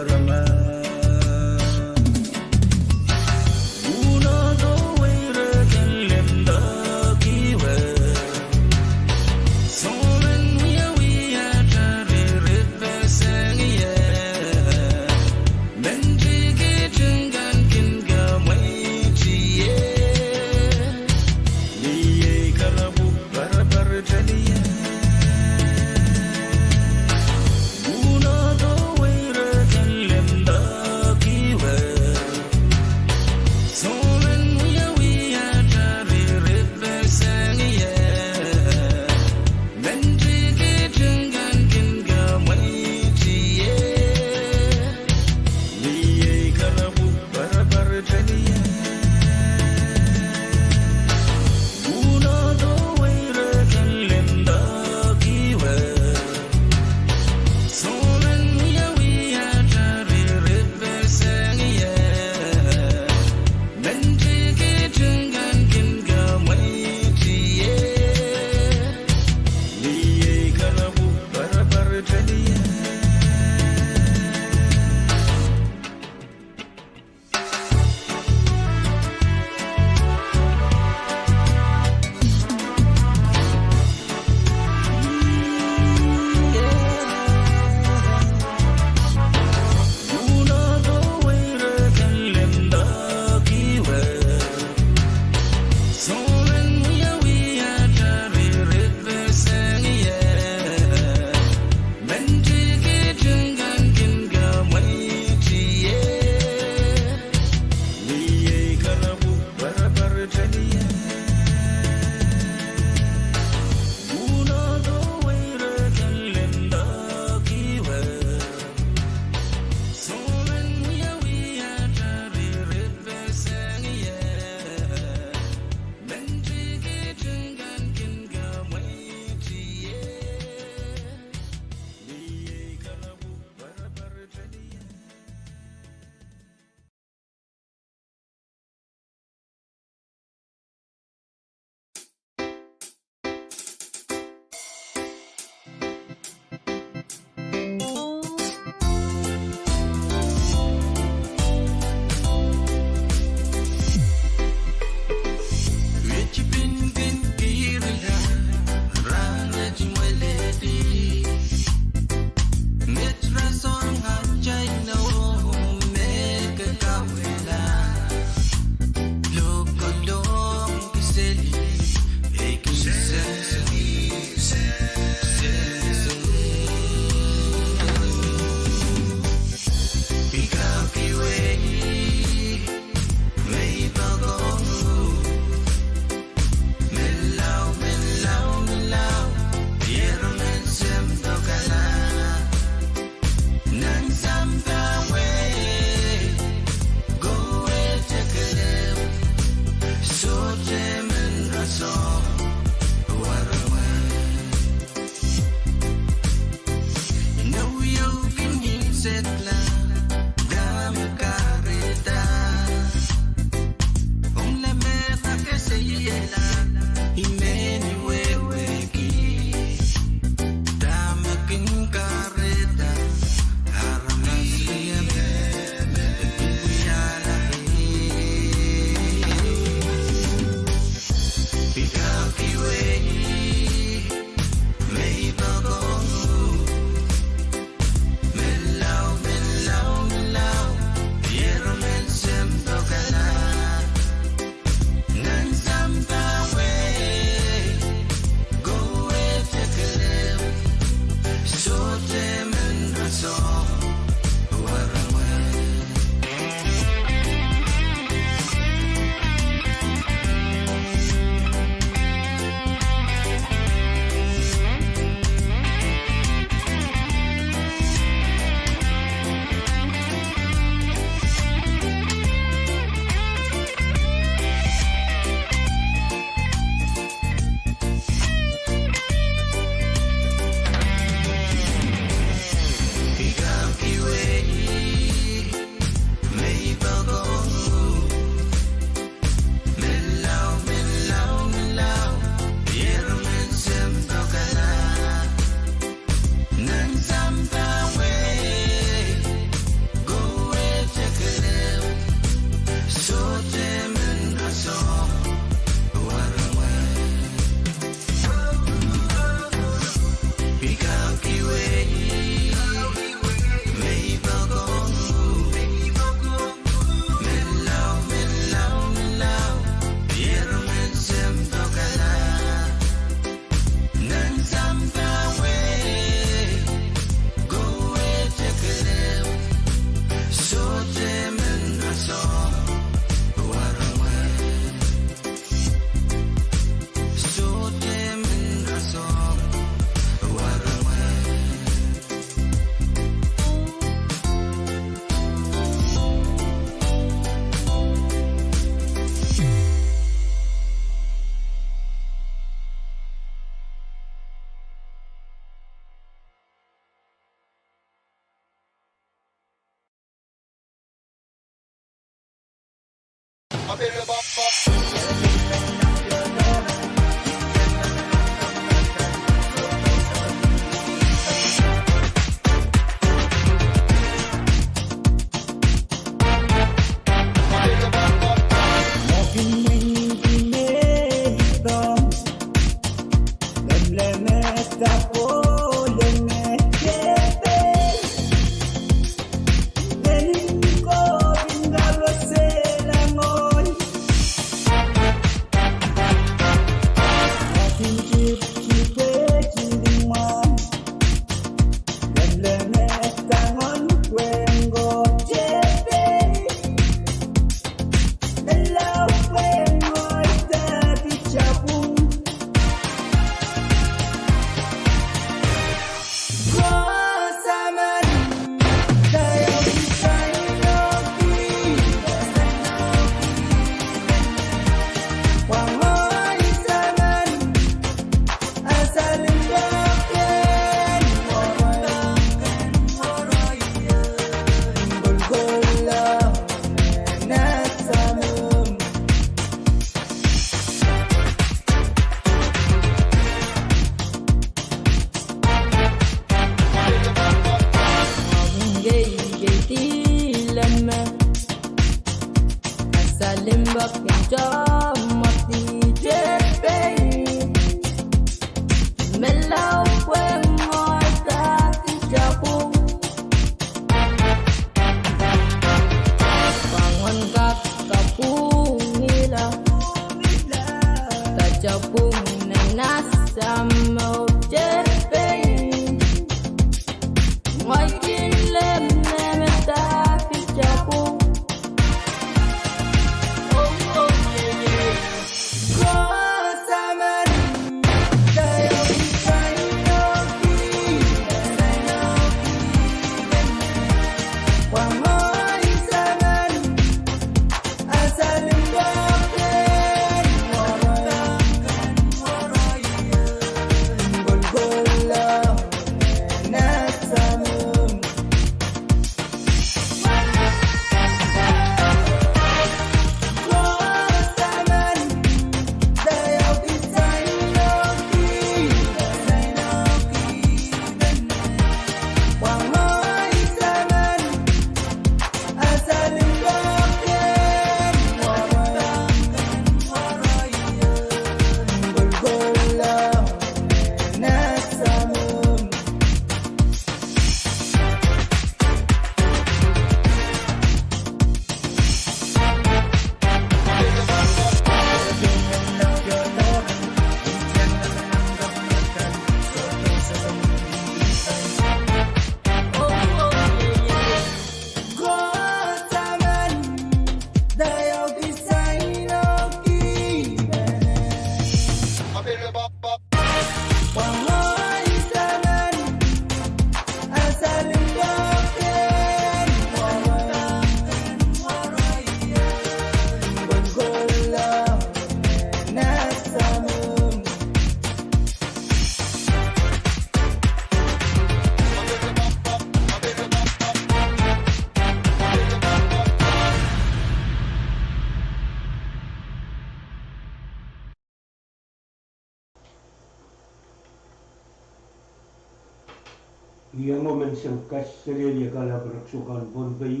Yang mention Legislature bersukan Pohnpei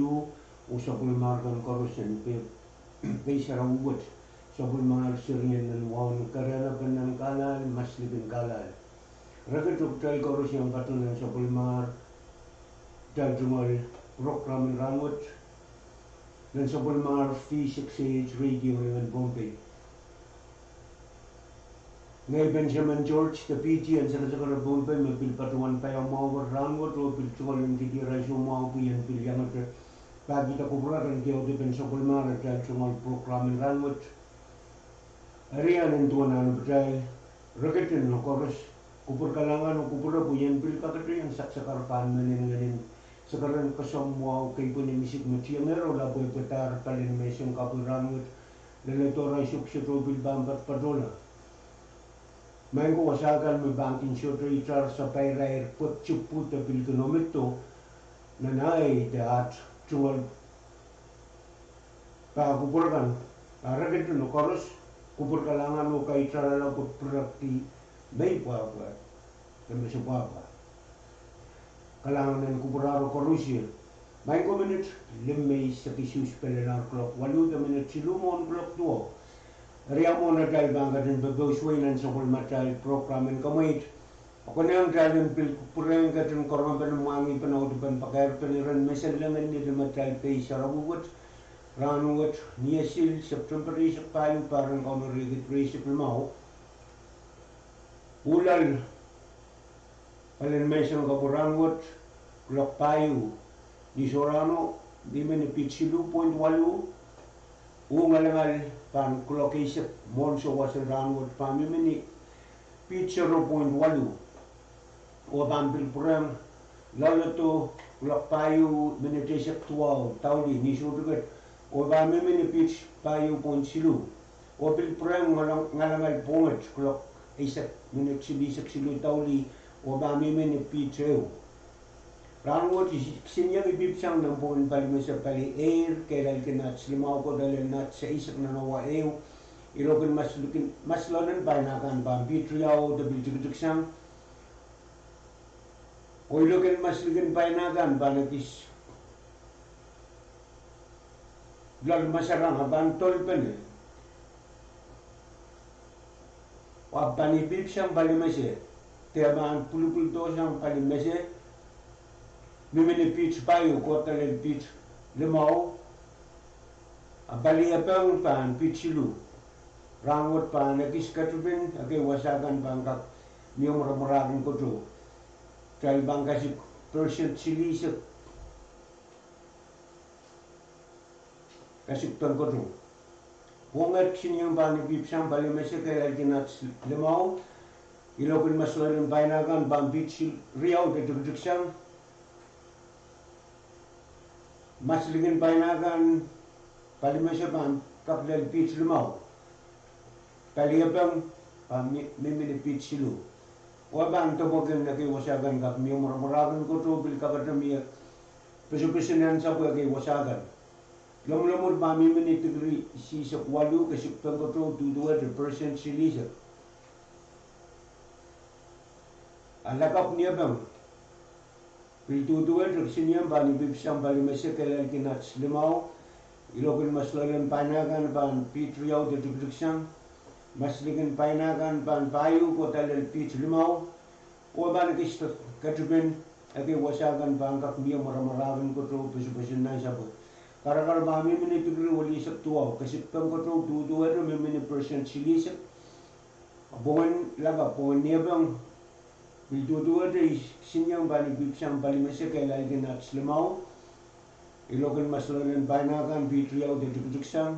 usapul markan korusen pe sarawut sapul mar seringen dan wan karena penangkalan maslibin kalal rakyat uktai korus yang patunan sapul mar dan jumal program rangut dan sapul mar V6AH Radio dengan Pohnpei. Ngay Benjamin George, the PG and Secretary of Pohnpei, may pil patuan pa yung mga rangot o pil chukal yung kitira yung mga kuyan pil yang at pagi ta kubraran kaya o depen sa kulmar at dahil chungal proklamin rangot. Ariyan ang tuwan na nabajay, rakitin no koros, kupur kalangan o kupura po yan pil kakito yung saksakarpan manin sa karan kasamwa o kay po ni misik matiyang ero laboy patar palin may siyang kapul rangot, lalatora suksito bil bambat padola. May ko wasakan may banking shorter sa payrair put chuputa bil kilometro na naay dahat chungal pakupurkan Pahrek itu no koros kupur kalangan no kai tralala put prakti may papa kami sepapa kalangan dan kupuraro korusir may komunit limay sa kisus pelenar klok walu da minit silumon klok tuo riamo na dal bangga din babawswainan sa kulmatal programen kamait ako na ang dalin pil kupurang katin korma panumangi panautupan pakayar paniran mesalangan ni matal pay sa rawuwat Ranuat niasil September isip payo parang kau narigit isip mau ulal palin mesang kapurangot klok payo di Sorano di menipit 0.8 ungalangal pan klok isip monso wasan ranuat pamimini pit 0.8 o bampil purang lalo to klok payo menitisip 12 tauli ni sudugat o ba mimini pitch payo pon silu o bil prang ngalangal ponget klok isak minit sibisak silu tauli o ba mimini pitch eu rangot sinyang ibibsang ng pon pali sa pali air kailan kinat slimaw ko dalil nat sa isak na nawa eu irokin mas lonan pa nakan ba bitriyaw da biljugsang o irokin mas ligan pa nakan ba natis Lal masarang abantol pene. Wabani bib siyang balimese. Tiyamaan pulupul to siyang balimese. Mimini pitch payo, kota len pitch limaw. Abali apang pan pitch silu. Rangot pan nakis katubin, ake wasakan bangkak niyong ramarakin ko to. Kaya bangkasik percent silisip. Kasip tuan kodo. Wongat sinyang bani bipsang bali mese kaya ginat lemau. Ilokun masularin bainagan bambit si riau de dugdugsang. Maslingin bainagan bali mese ban kapdel pitch lemau. Kali abang mimini pitch silu. Wabang tobokin na kay wasagan kap miyong maragan kodo bil kabadamiya. Pesu-pesunan sa buhay kay wasagan. Lomlomur mami meni tigri si sekwalu ke siptang koto 2% silisa. Alakap niya bang piltuduan reksiniam bani bibsang bali mese kelal kinat slimaw ilokun maslalan panagan ban pitriyaw de dugdugsang masligan panagan ban payu kotalal pitlimaw o ban kista katubin ake wasagan bangkak niya maramaragan koto pesu-pesu na sabot. Karakar mami mini tigri wali isak tuaw kasiptang koto duduwa rin mimini percent silisip abungan laga pungan niya bang duduwa rin sinyang bali bipsang bali mese kaya lalagin at slimaw ilokan maslalan painakan bitriyaw de dugdugsang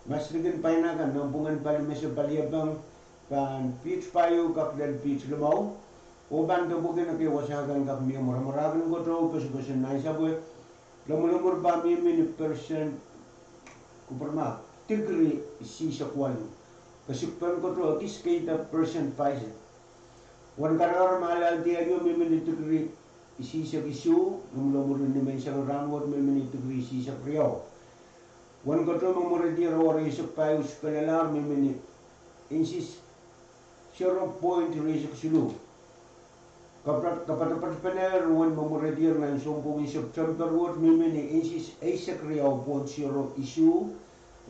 masligan painakan nampungan bali mese bali abang pan pitch payo kakdal pitch limaw o banda bugin na kaya wasagan kap niya maramaragan koto pesu-pesu na isaboy Lomulumur bami mini percent kuperma tigri si sakwalu kasippan ko to akis kita percent paisa wan karar malal dia yo mini tigri si sakisu lomulumur ni men sang ranwot mini tigri si sakriaw wan ko to mamur dia ro isuk payu spelalar mini insis 0.3 sulu Kapat pener wan mamuradir ng sumpong September word mimini insis aisak riyaw po siro isu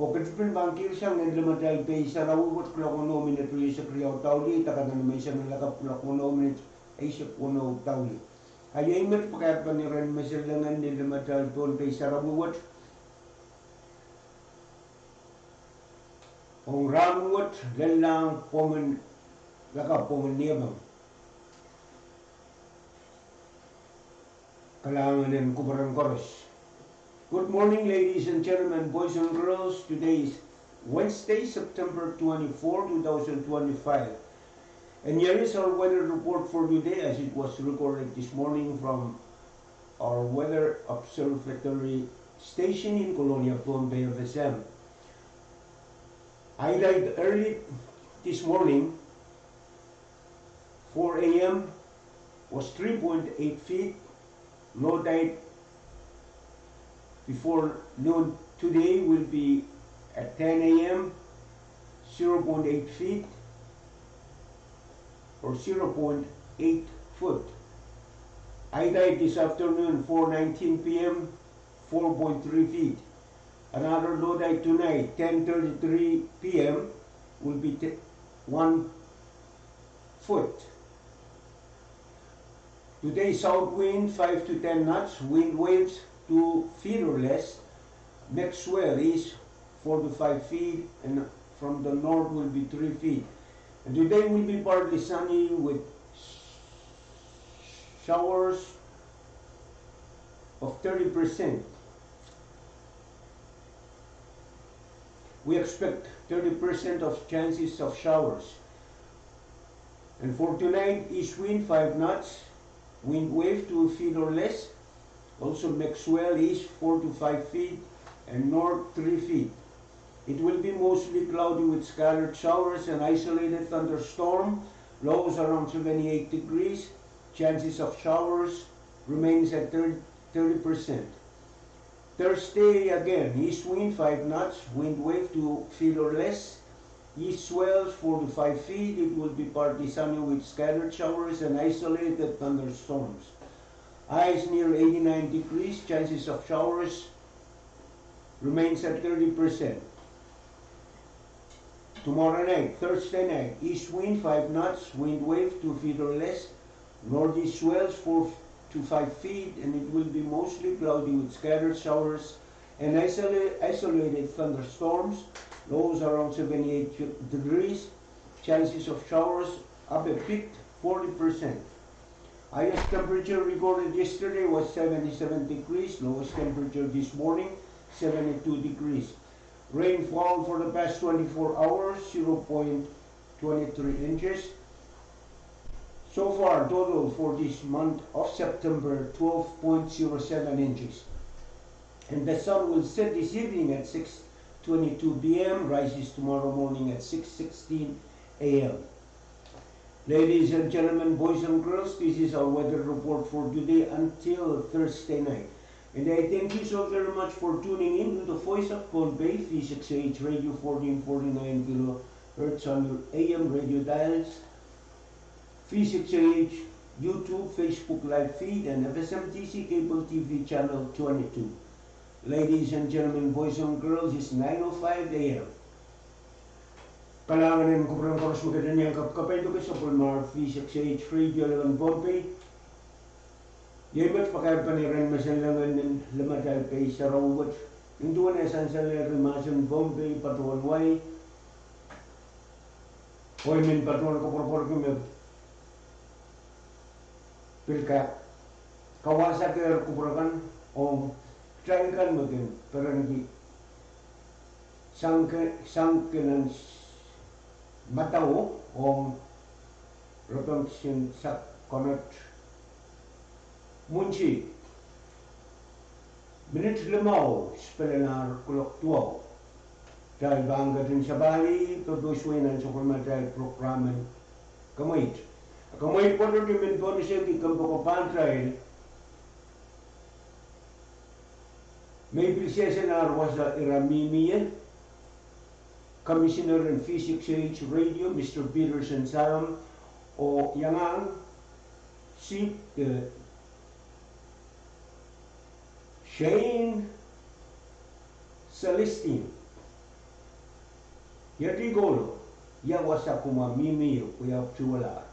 o katipin bangkir siyang naglamatay pay sa rawot klakono minute aisak riyaw tauli takadan may siyang nalakap klakono minute aisak puno tauli ayay mat pakayat paniran masalangan naglamatay Pohnpei sa rawot ang rawot lalang pomen lakap pomen niyabang Kalangan and Kubarang Chorus. Good morning, ladies and gentlemen, boys and girls. Today is Wednesday, September 24, 2025. And here is our weather report for today as it was recorded this morning from our weather observatory station in Colonia, Pohnpei, FSM. I arrived early this morning, 4 a.m. was 3.8 feet. Low tide before noon today will be At 10 a.m., 0.8 feet or 0.8 foot. High tide this afternoon, 4:19 p.m., 4.3 feet. Another low tide tonight, 10:33 p.m., will be 1 foot. Today, south wind 5 to 10 knots, wind waves 2 feet or less. Next swell is 4 to 5 feet, and from the north will be 3 feet. And today will be partly sunny with showers of 30%. We expect 30% of chances of showers. And for tonight, east wind 5 knots, wind wave 2 feet or less. Also next swell is 4 to 5 feet and north 3 feet. It will be mostly cloudy with scattered showers and isolated thunderstorm. Lows around 78 degrees. Chances of showers remains at 30%. Thursday again, east wind 5 knots, wind wave 2 feet or less. East swells 4 to 5 feet. It will be partly sunny with scattered showers and isolated thunderstorms. Highs near 89 degrees. Chances of showers remains at 30%. Tomorrow night, Thursday night, east wind 5 knots, wind wave 2 feet or less. Northeast swells 4 to 5 feet, and it will be mostly cloudy with scattered showers and isolated thunderstorms. Lows around 78 degrees. Chances of showers up a bit, 40%. Highest temperature recorded yesterday was 77 degrees. Lowest temperature this morning, 72 degrees. Rainfall for the past 24 hours, 0.23 inches. So far, total for this month of September, 12.07 inches. And the sun will set this evening at 6:22 p.m., rises tomorrow morning at 6:16 a.m. Ladies and gentlemen, boys and girls, this is our weather report for today until Thursday night. And I thank you so very much for tuning in to the voice of Pohnpei, V6AH Radio, 1449 kHz on your AM radio dials, V6AH YouTube, Facebook live feed, and FSMTC cable TV channel 22. Ladies and gentlemen, boys and girls, it's 9:05 a.m. Kalangan ko parang koros maganda niyang kapkapay ito sa Pulmar V6AH Radio lang Pohnpei. Yemet pakai paniran masalangan ng lamadal pay sa rawat. Hindi na esan sa rimasan Pohnpei patuan way. Hoy min patuan ko porpor ko may pilka. Kawasa kaya kupurakan o try kan magin parang di sangkenan matao o rotation sa konot munci minit lemaw spelenar kulok tuaw dahil bangga din sa bali produswenan sa kulmatay programan kamait po rin din po siya di kampo ko pantray may bilsya na arwas sa iramimiyan Commissioner in V6AH Radio, Mr. Peterson Salam, o yangang si Shane Celestine. Yati golo, yawasa kuma mimi kuya chuala.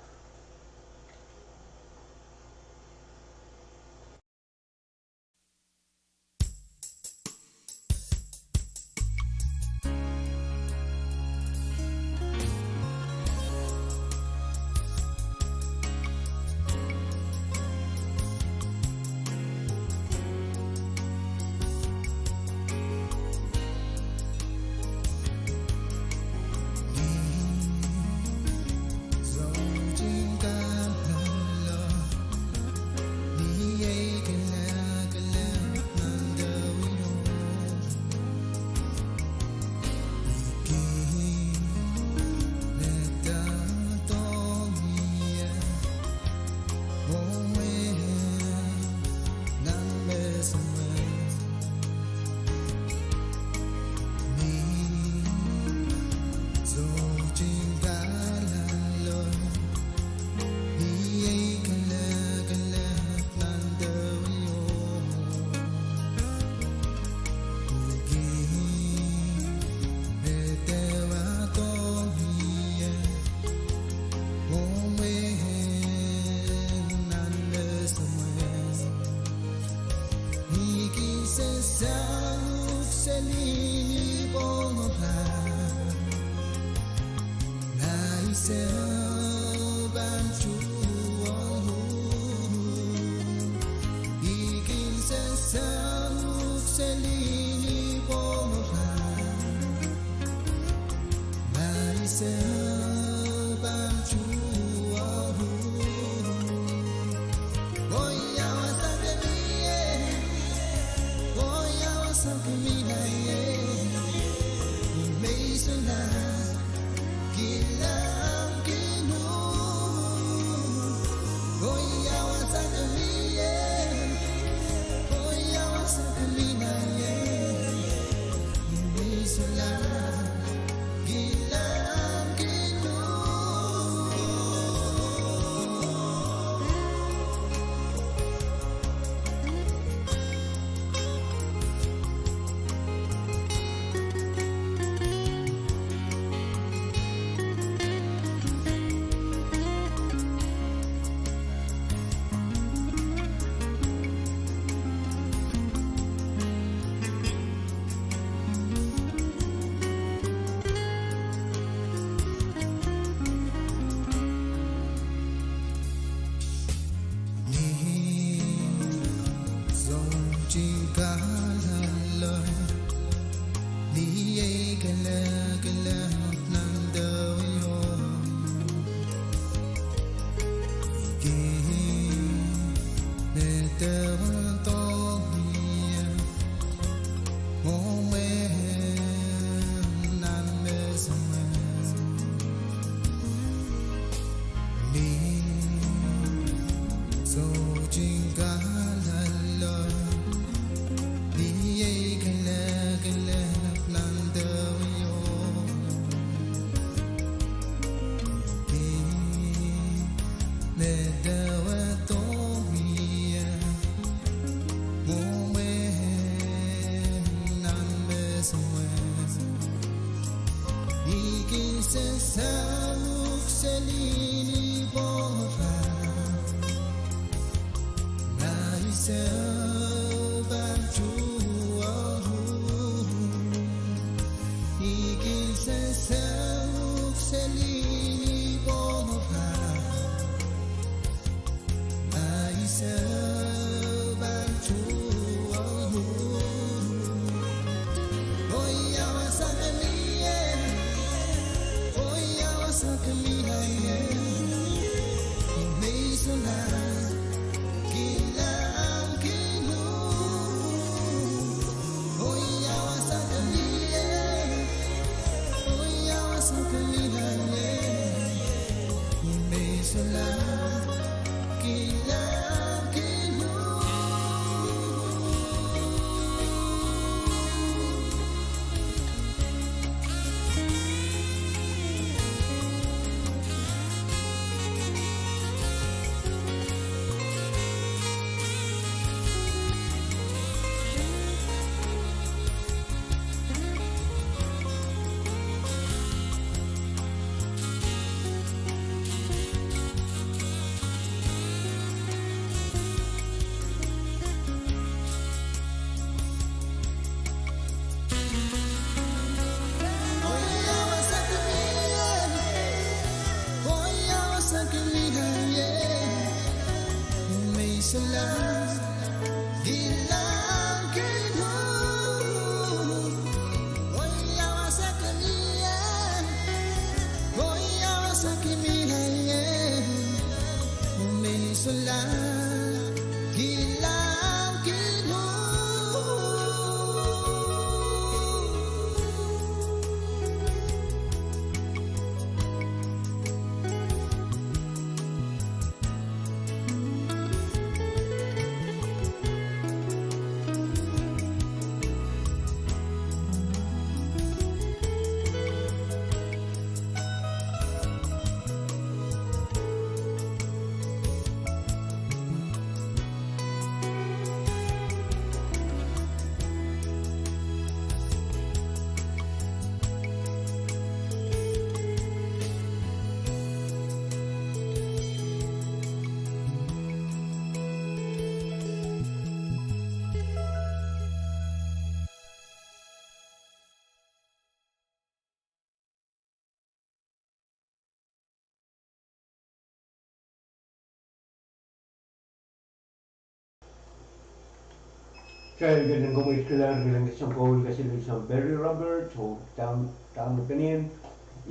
Saya dengan kamu ikhlas dengan kisah kau kasih kisah Barry Robert atau down opinion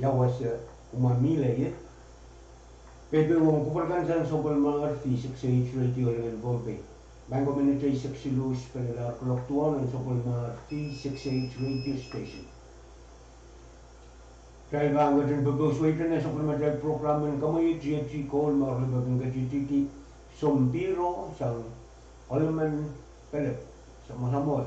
ya was umami lah ya. Pepe wong kuperkan san sobol mangar V6AH Radio dengan Pohnpei. Bangko minutay seksilus pada clock tuan dan sobol mangar V6AH Radio station. Kaya bangga din babawswaitan na sobol madal programan kamu GFG call marlibagang gajititi sompiro sang Olman Pelep. Sama-sama.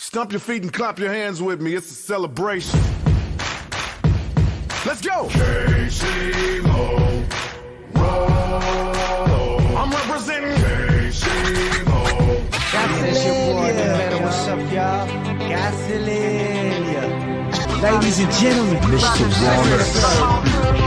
Stomp your feet and clap your hands with me. It's a celebration. Let's go. KCMO, roll. I'm representing KCMO. It's your boy, the better. What's up, y'all? Gasoline. Ladies and gentlemen, Mr. Warner.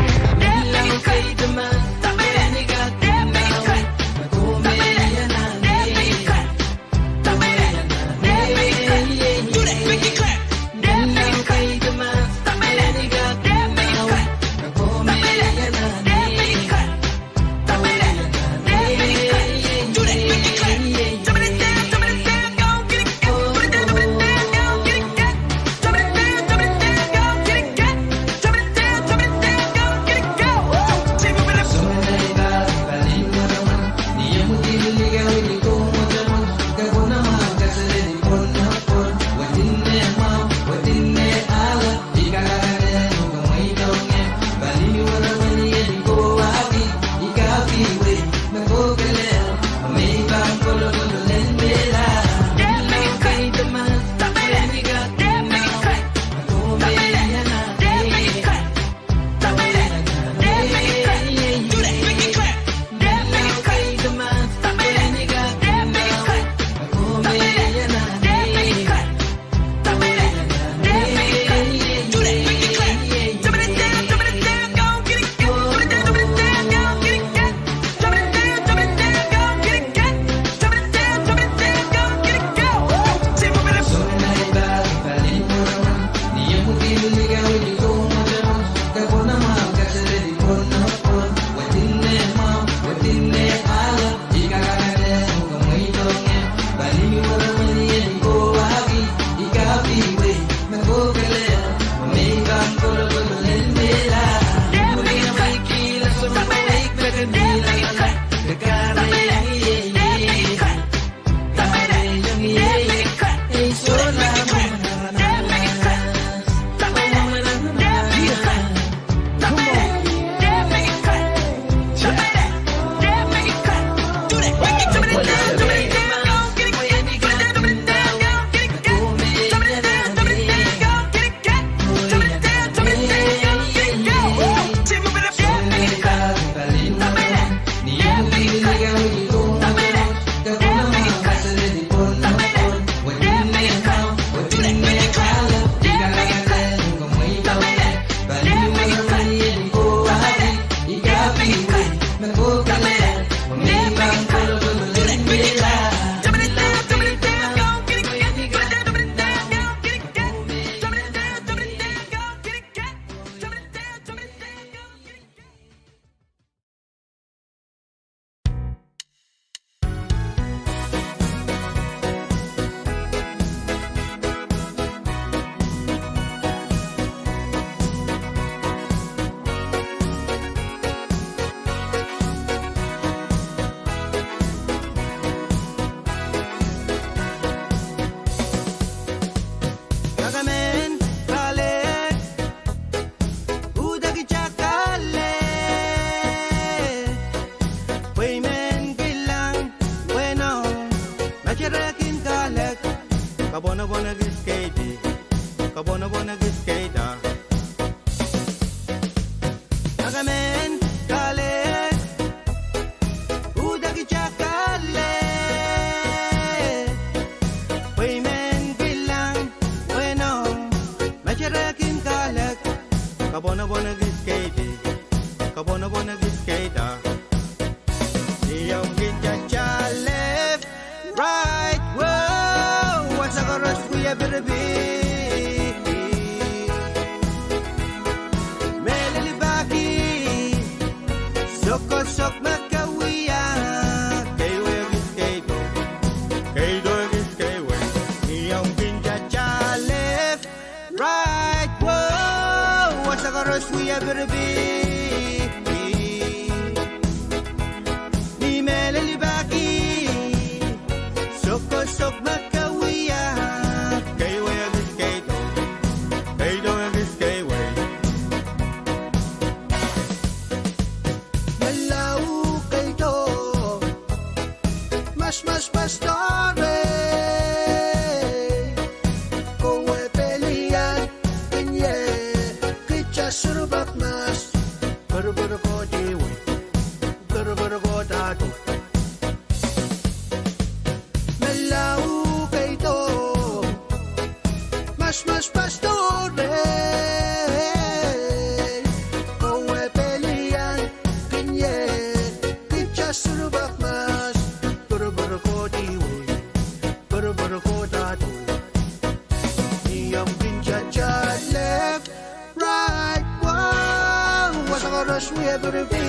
berbi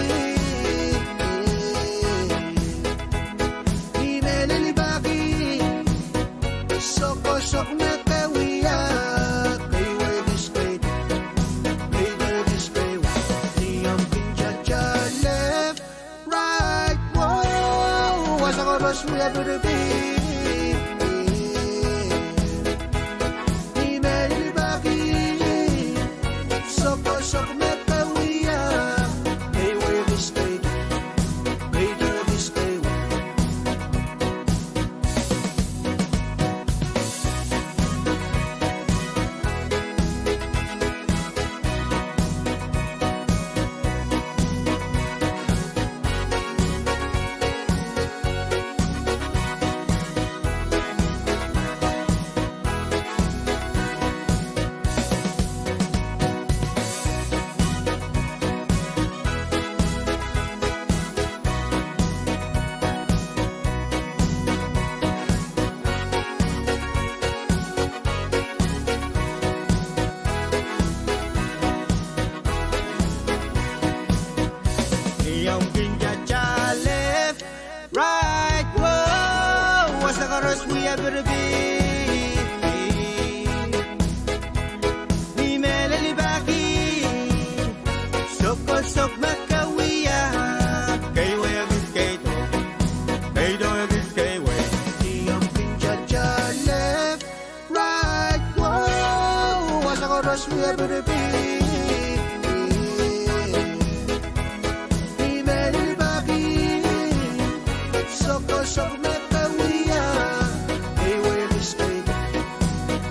Imelili baki Sokosok na kawiya Kay wedis kay Kay wedis kay Niyang pincha left Right Whoa Wasa ko ros muya berbi Imelili baki Sokosok na kawiya Kay wedis kay Kay wedis kay Niyang pincha left Right Whoa Wasa ka ros muya berbi Imelili baki Sokosok makawiya Kay wedis kay to Kay wedis kay way Niyang pincha left Right Whoa Wasa ka ros muya berbi Imelili baki Sokosok makawiya Kay wedis kay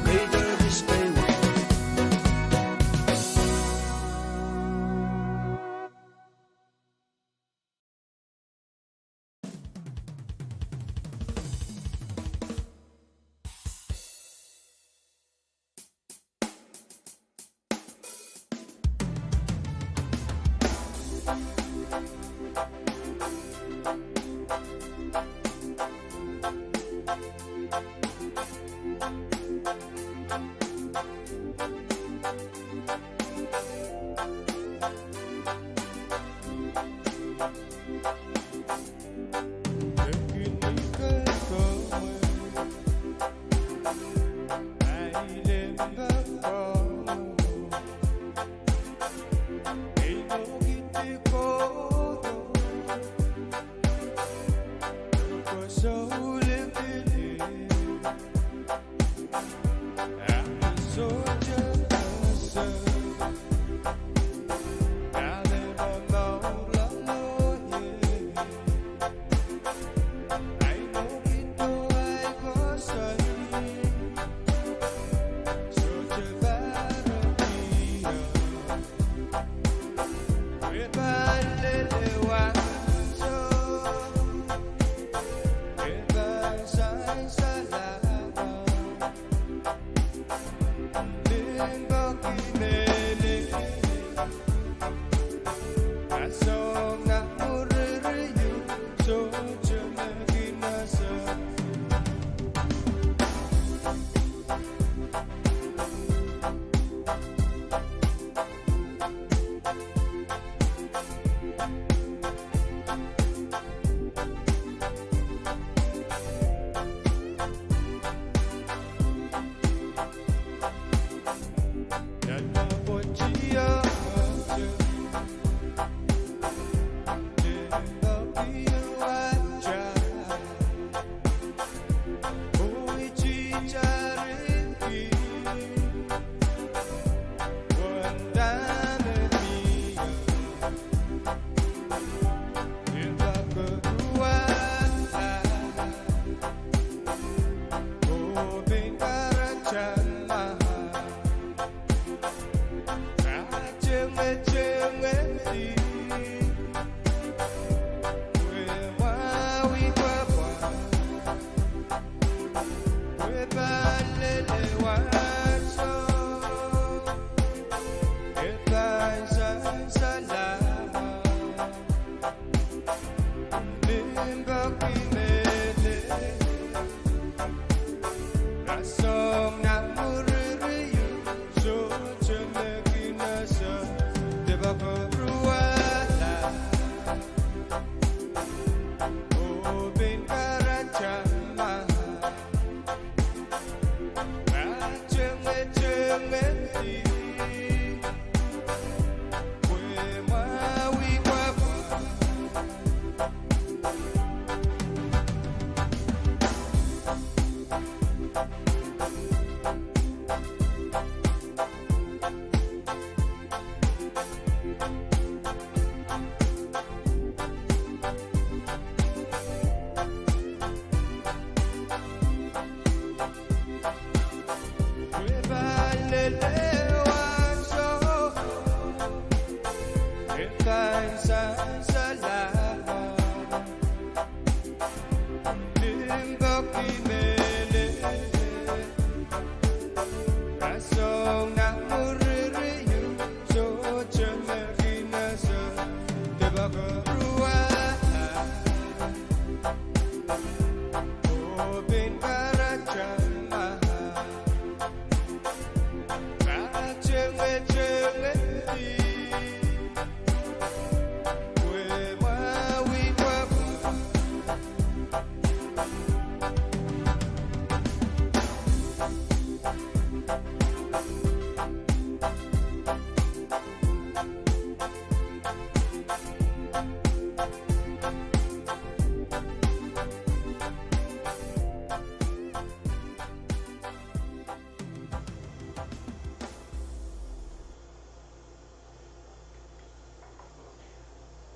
Kay wedis kay way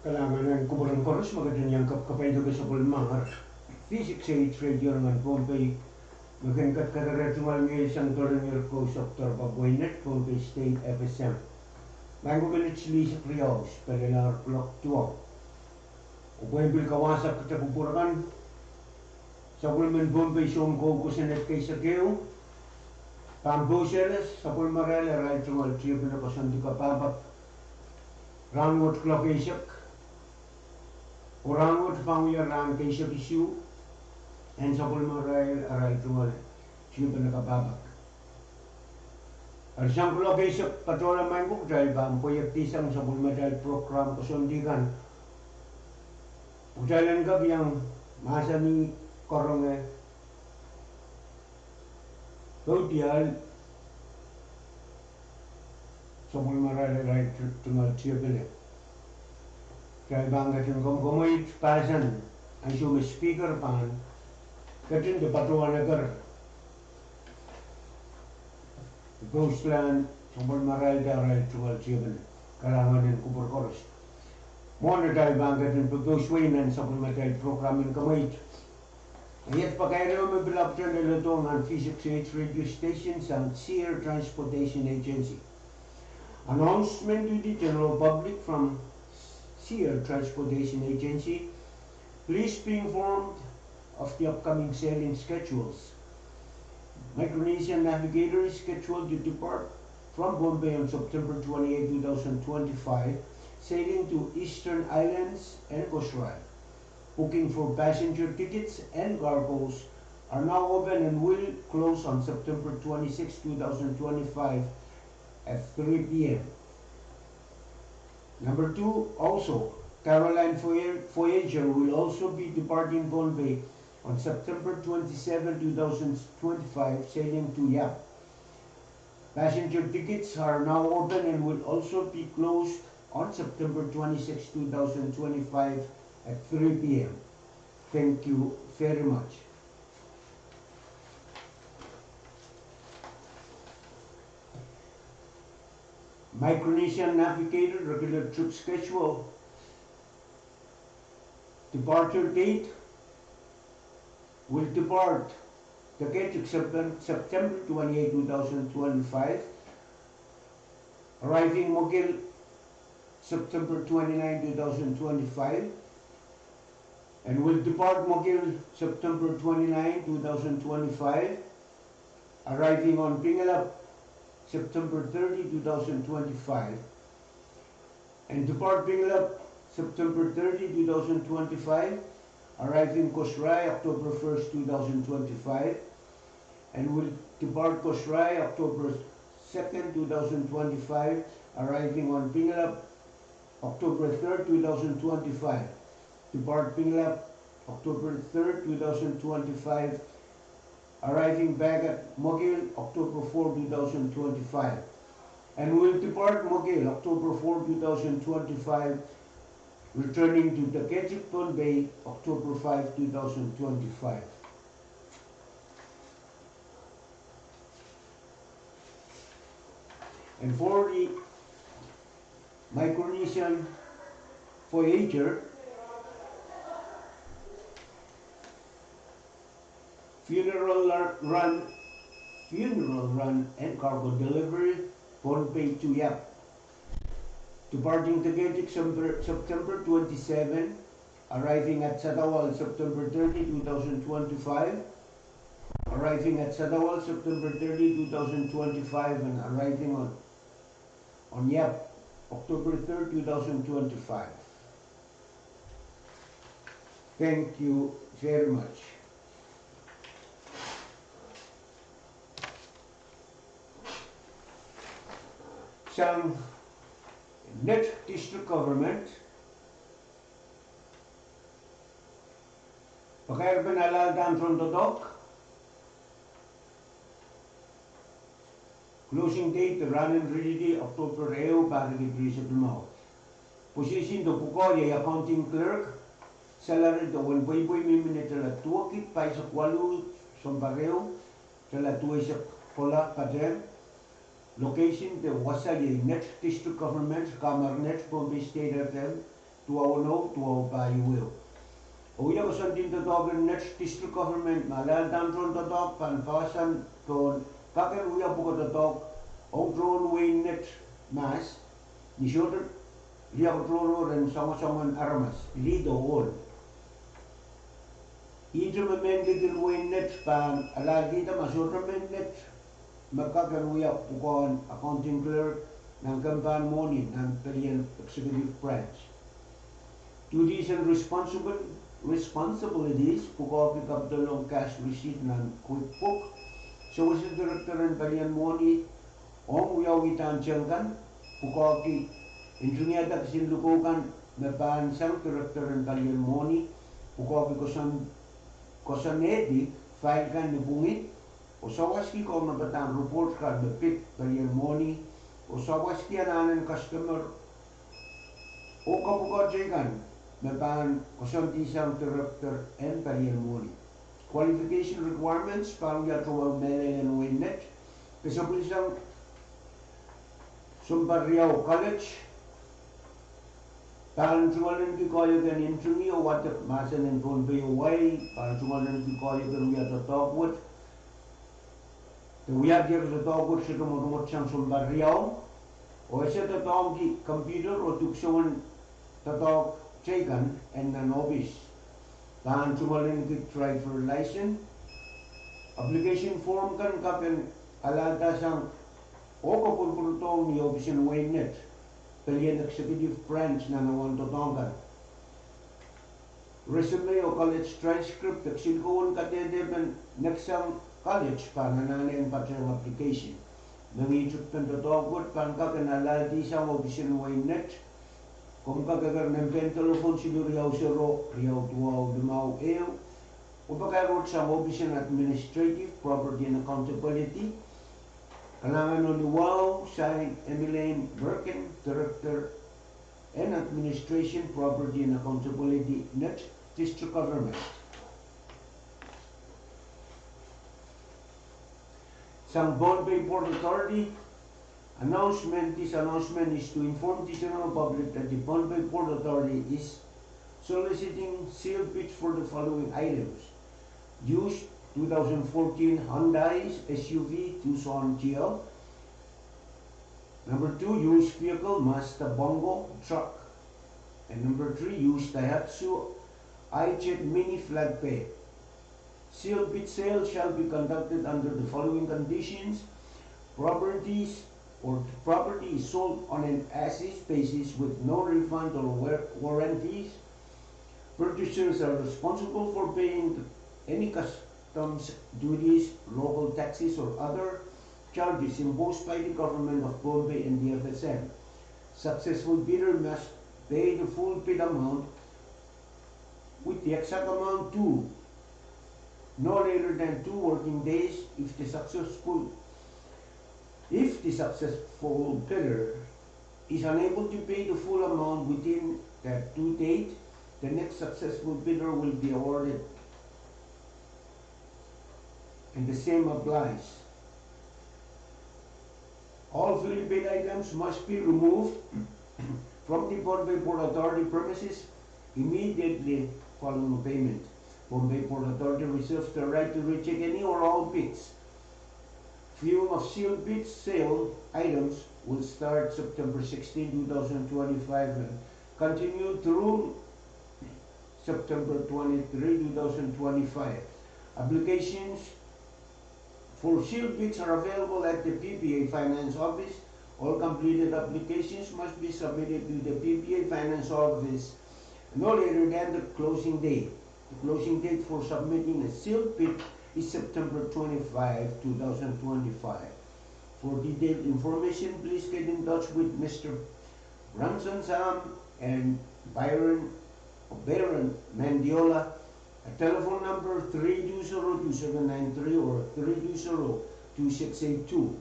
Kalamanan kuburan koros magandang yang kapaido ka sa pulmar. V6AH Radio ng Pohnpei. Magandang Kadkadaur ngayon isang tornir ko sa Dr. Pahrek, Pohnpei State FSM. Bago minutes sa Prios, palilar plok 2. Upay bil kawasak kita kuburan. Sa pulman Pohnpei siyong kukusinet kay Sakeo. Pambuseles sa pulmarel, aray tumal triyo na pasanti kapabak. Rangot clock isak. Orang panguyaran kay sa isu and sa pulmaray aray tumal siya pa nakababak. At siyang kulog kay sa patola manggok dahil ba ang proyektisang sa pulmaray program kusundikan. Ujalan ka biyang masa ni korong Totial sa pulmaray aray tumal siya pa Kaya bangga yung kumoy pasan ang siyong speaker pan katin de patuan agar Ghostland sumbol maral daray tuwal siyaban kalangan ng kubur koros muna dahil bangga yung pag-ghostwaynan sa pulmatay programin kumoy ayat pa kayo naman bilaptan na lutong ang V6AH Radio Station sa Sear Transportation Agency. Announcement to the general public from Sear Transportation Agency. Please be informed of the upcoming sailing schedules. Micronesian Navigator is scheduled to depart from Pohnpei on September 28, 2025, sailing to Eastern Islands and Coastline. Booking for passenger tickets and cargoes are now open and will close on September 26, 2025 at 3 p.m. Number 2, also, Caroline Voyager will also be departing Pohnpei on September 27, 2025, sailing to Yap. Passenger tickets are now open and will also be closed on September 26, 2025 at 3 p.m. Thank you very much. Micronesian Navigator regular trip schedule. Departure date will depart the Kadkadaur September 28, 2025. Arriving Mogil September 29, 2025. And will depart Mogil September 29, 2025. Arriving on Pingalap September 30, 2025, and depart Pingalap September 30, 2025, arriving Kosrae October 1st, 2025, and will depart Kosrae October 2nd, 2025, arriving on Pingalap October 3rd, 2025, depart Pingalap October 3rd, 2025, arriving back at Mogil October 4, 2025, and will depart Mogil October 4, 2025, returning to the Kadkadaur Bay October 5, 2025. And for the Micronesian Voyager, funeral run and cargo delivery, Pohnpei to Yap. Departing Tagetik September 27, arriving at Sadawal September 30, 2025, arriving at Sadawal September 30, 2025, and arriving on Yap October 3rd, 2025. Thank you very much. Some net district government Pakar penalal dan from the dock. Closing date run and ready October EU Pahrek Legislature. Position to Pukoya accounting clerk. Salary to 1.5 minute la tuakit paisa kwalu sombareo la tuisa kola kajem. Location the Wasali net district government Kamar net Pohnpei State FM 209 205 will. Uya ko santin to dog net district government malal dan drone to dog pan pasan to kaken uya buko to dog on drone way net mas ni shoulder lia drone and sama-sama armas lido all. Idro men legal way net pan alagi ta masodro men net magkakaruya pukon accounting clerk ng Kampan Moni ng Palian Executive Branch. Duties and responsibilities pukopi kapdolong cash receipt ng QuickBook. So was the director ng Palian Moni Ong Uyawitan Chelgan pukopi insunyada kasinlukukan na bansang director ng Palian Moni pukopi kosanedi file kan ni bungit. Usawaski ko mabatang report card bepit Palian Moni. Usawaski ananan customer o kapukajigan maban kusantisang director and Palian Moni. Qualification requirements parang yatruwal mele and winnet. Kasapulisang Sumbariao College. Parang tumalan ki kaya gan interview o what the masan and Pohnpei away. Parang tumalan ki kaya gan yata talk with. We have here the dog would sit on the chance from Barriao, or I set the dog the computer or took someone the dog taken and an office. Tahan tumalin try for license. Application form kan kapen alata sang o kapulpulutong ni office in Waynet, Palian Executive Branch na nawan to tongan. Resume o college transcript taksilkoon katedepen next sang college pa nananayin pa siyang application. Nangichut ng dodogod pan ka kanaladi sa opisyon Waynet. Kung kagagar ng pentelofon sino riyaw siro, riyaw tuwaw dumaw ew. Kung pagkarot sa opisyon administrative, property and accountability. Kailangan nun ni Wow, signed Emiline Birkin, Director and Administration, Property and Accountability, Net District Government. Sang Pohnpei Port Authority announcement. This announcement is to inform the general public that the Pohnpei Port Authority is soliciting sale bids for the following items: used 2014 Hyundai SUV Tucson GL. Number 2, used vehicle Mazda Bongo truck. And number 3, used Daihatsu iJet Mini flag pay. Sealed bid sale shall be conducted under the following conditions. Property is sold on an as-is basis with no refund or warranties. Purchasers are responsible for paying any customs duties, local taxes or other charges imposed by the government of Pohnpei and the FSM. Successful bidder must pay the full bid amount with the exact amount due no later than 2 working days. If the successful bidder is unable to pay the full amount within that due date, the next successful bidder will be awarded. And the same applies. All fully paid items must be removed from the Pohnpei Port Authority premises immediately following payment. Pohnpei Port Authority reserves the right to reject any or all bids. Viewing of sealed bid sale items will start September 16, 2025 and continue through September 23, 2025. Applications for sealed bids are available at the PBA Finance Office. All completed applications must be submitted to the PBA Finance Office no later than the closing date. The closing date for submitting a sealed bid is September 25, 2025. For detailed information, please get in touch with Mr. Branson Sam and Byron Mendiola at telephone number 320-2793 or 320-2682.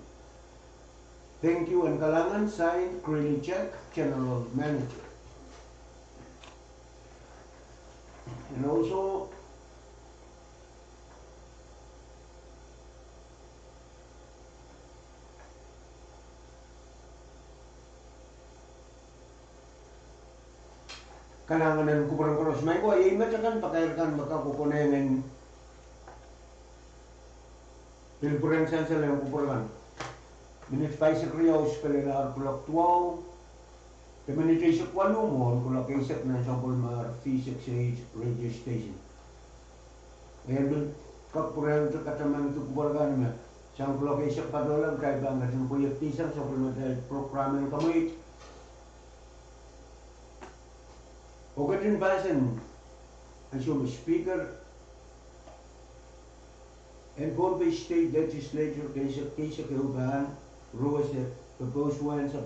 Thank you and Kalangan, signed Crilly Check, General Manager. And also, kananganan ko parang koros may ko ay imatakan pakairkan baka kukunenin pilpurensan sa lang kupuran minit pa isa kriyaws kalina arkulak tuwaw minit isa kwalumon kulak isak na sa pulmar V6AH Radio Station ayan doon kapuran sa kataman ito kupuran na siyang kulak isak padolang kaya bang natin puyaktisan sa pulmar programen kamuit. Ogadin Basin, as your Speaker and Pohnpei State Legislature, Kaysa Kaubahan, ruas at proposed one sa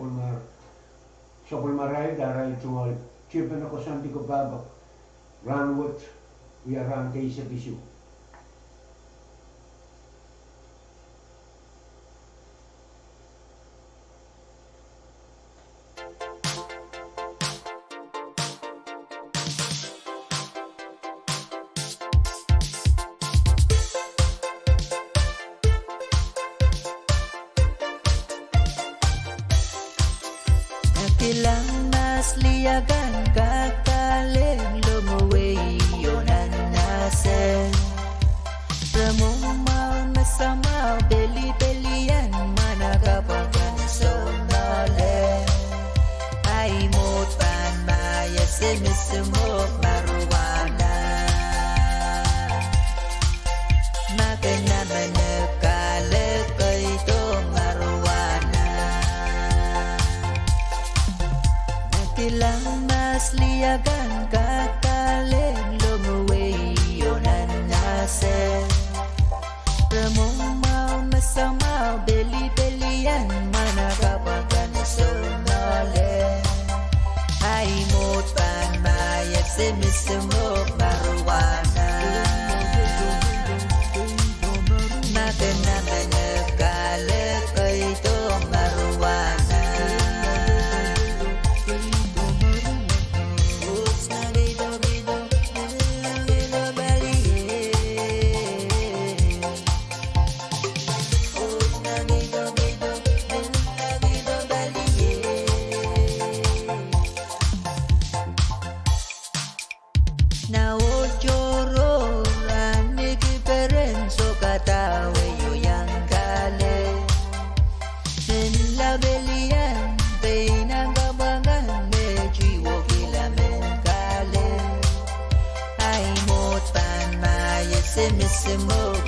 Pulmaray, daray tungal, Chipan ako Santi ko babak, Ranwat, Uyarang Kaysa Kisu. Ilang mas liyagan kakaling lumuwi yun ang nasa Ramumau nasamaw beli-belian managapagan sonale Ay mutan maya sinisumok maruwana Maka naman nagkalag kay itong maruwana Ilang mas liyagan kakaling lumuwi yun ang nasa Ramumau masamaw beli-belian managapagan sonale Ay mutan mayat simisumok maruwana Maka naman nagkalag kay itong maruwana Now joro rani kiperen so katawe yo yang kale Sinla belian Bainang kabangan Mejiwo kilamen kale Ay mutan maya simisimog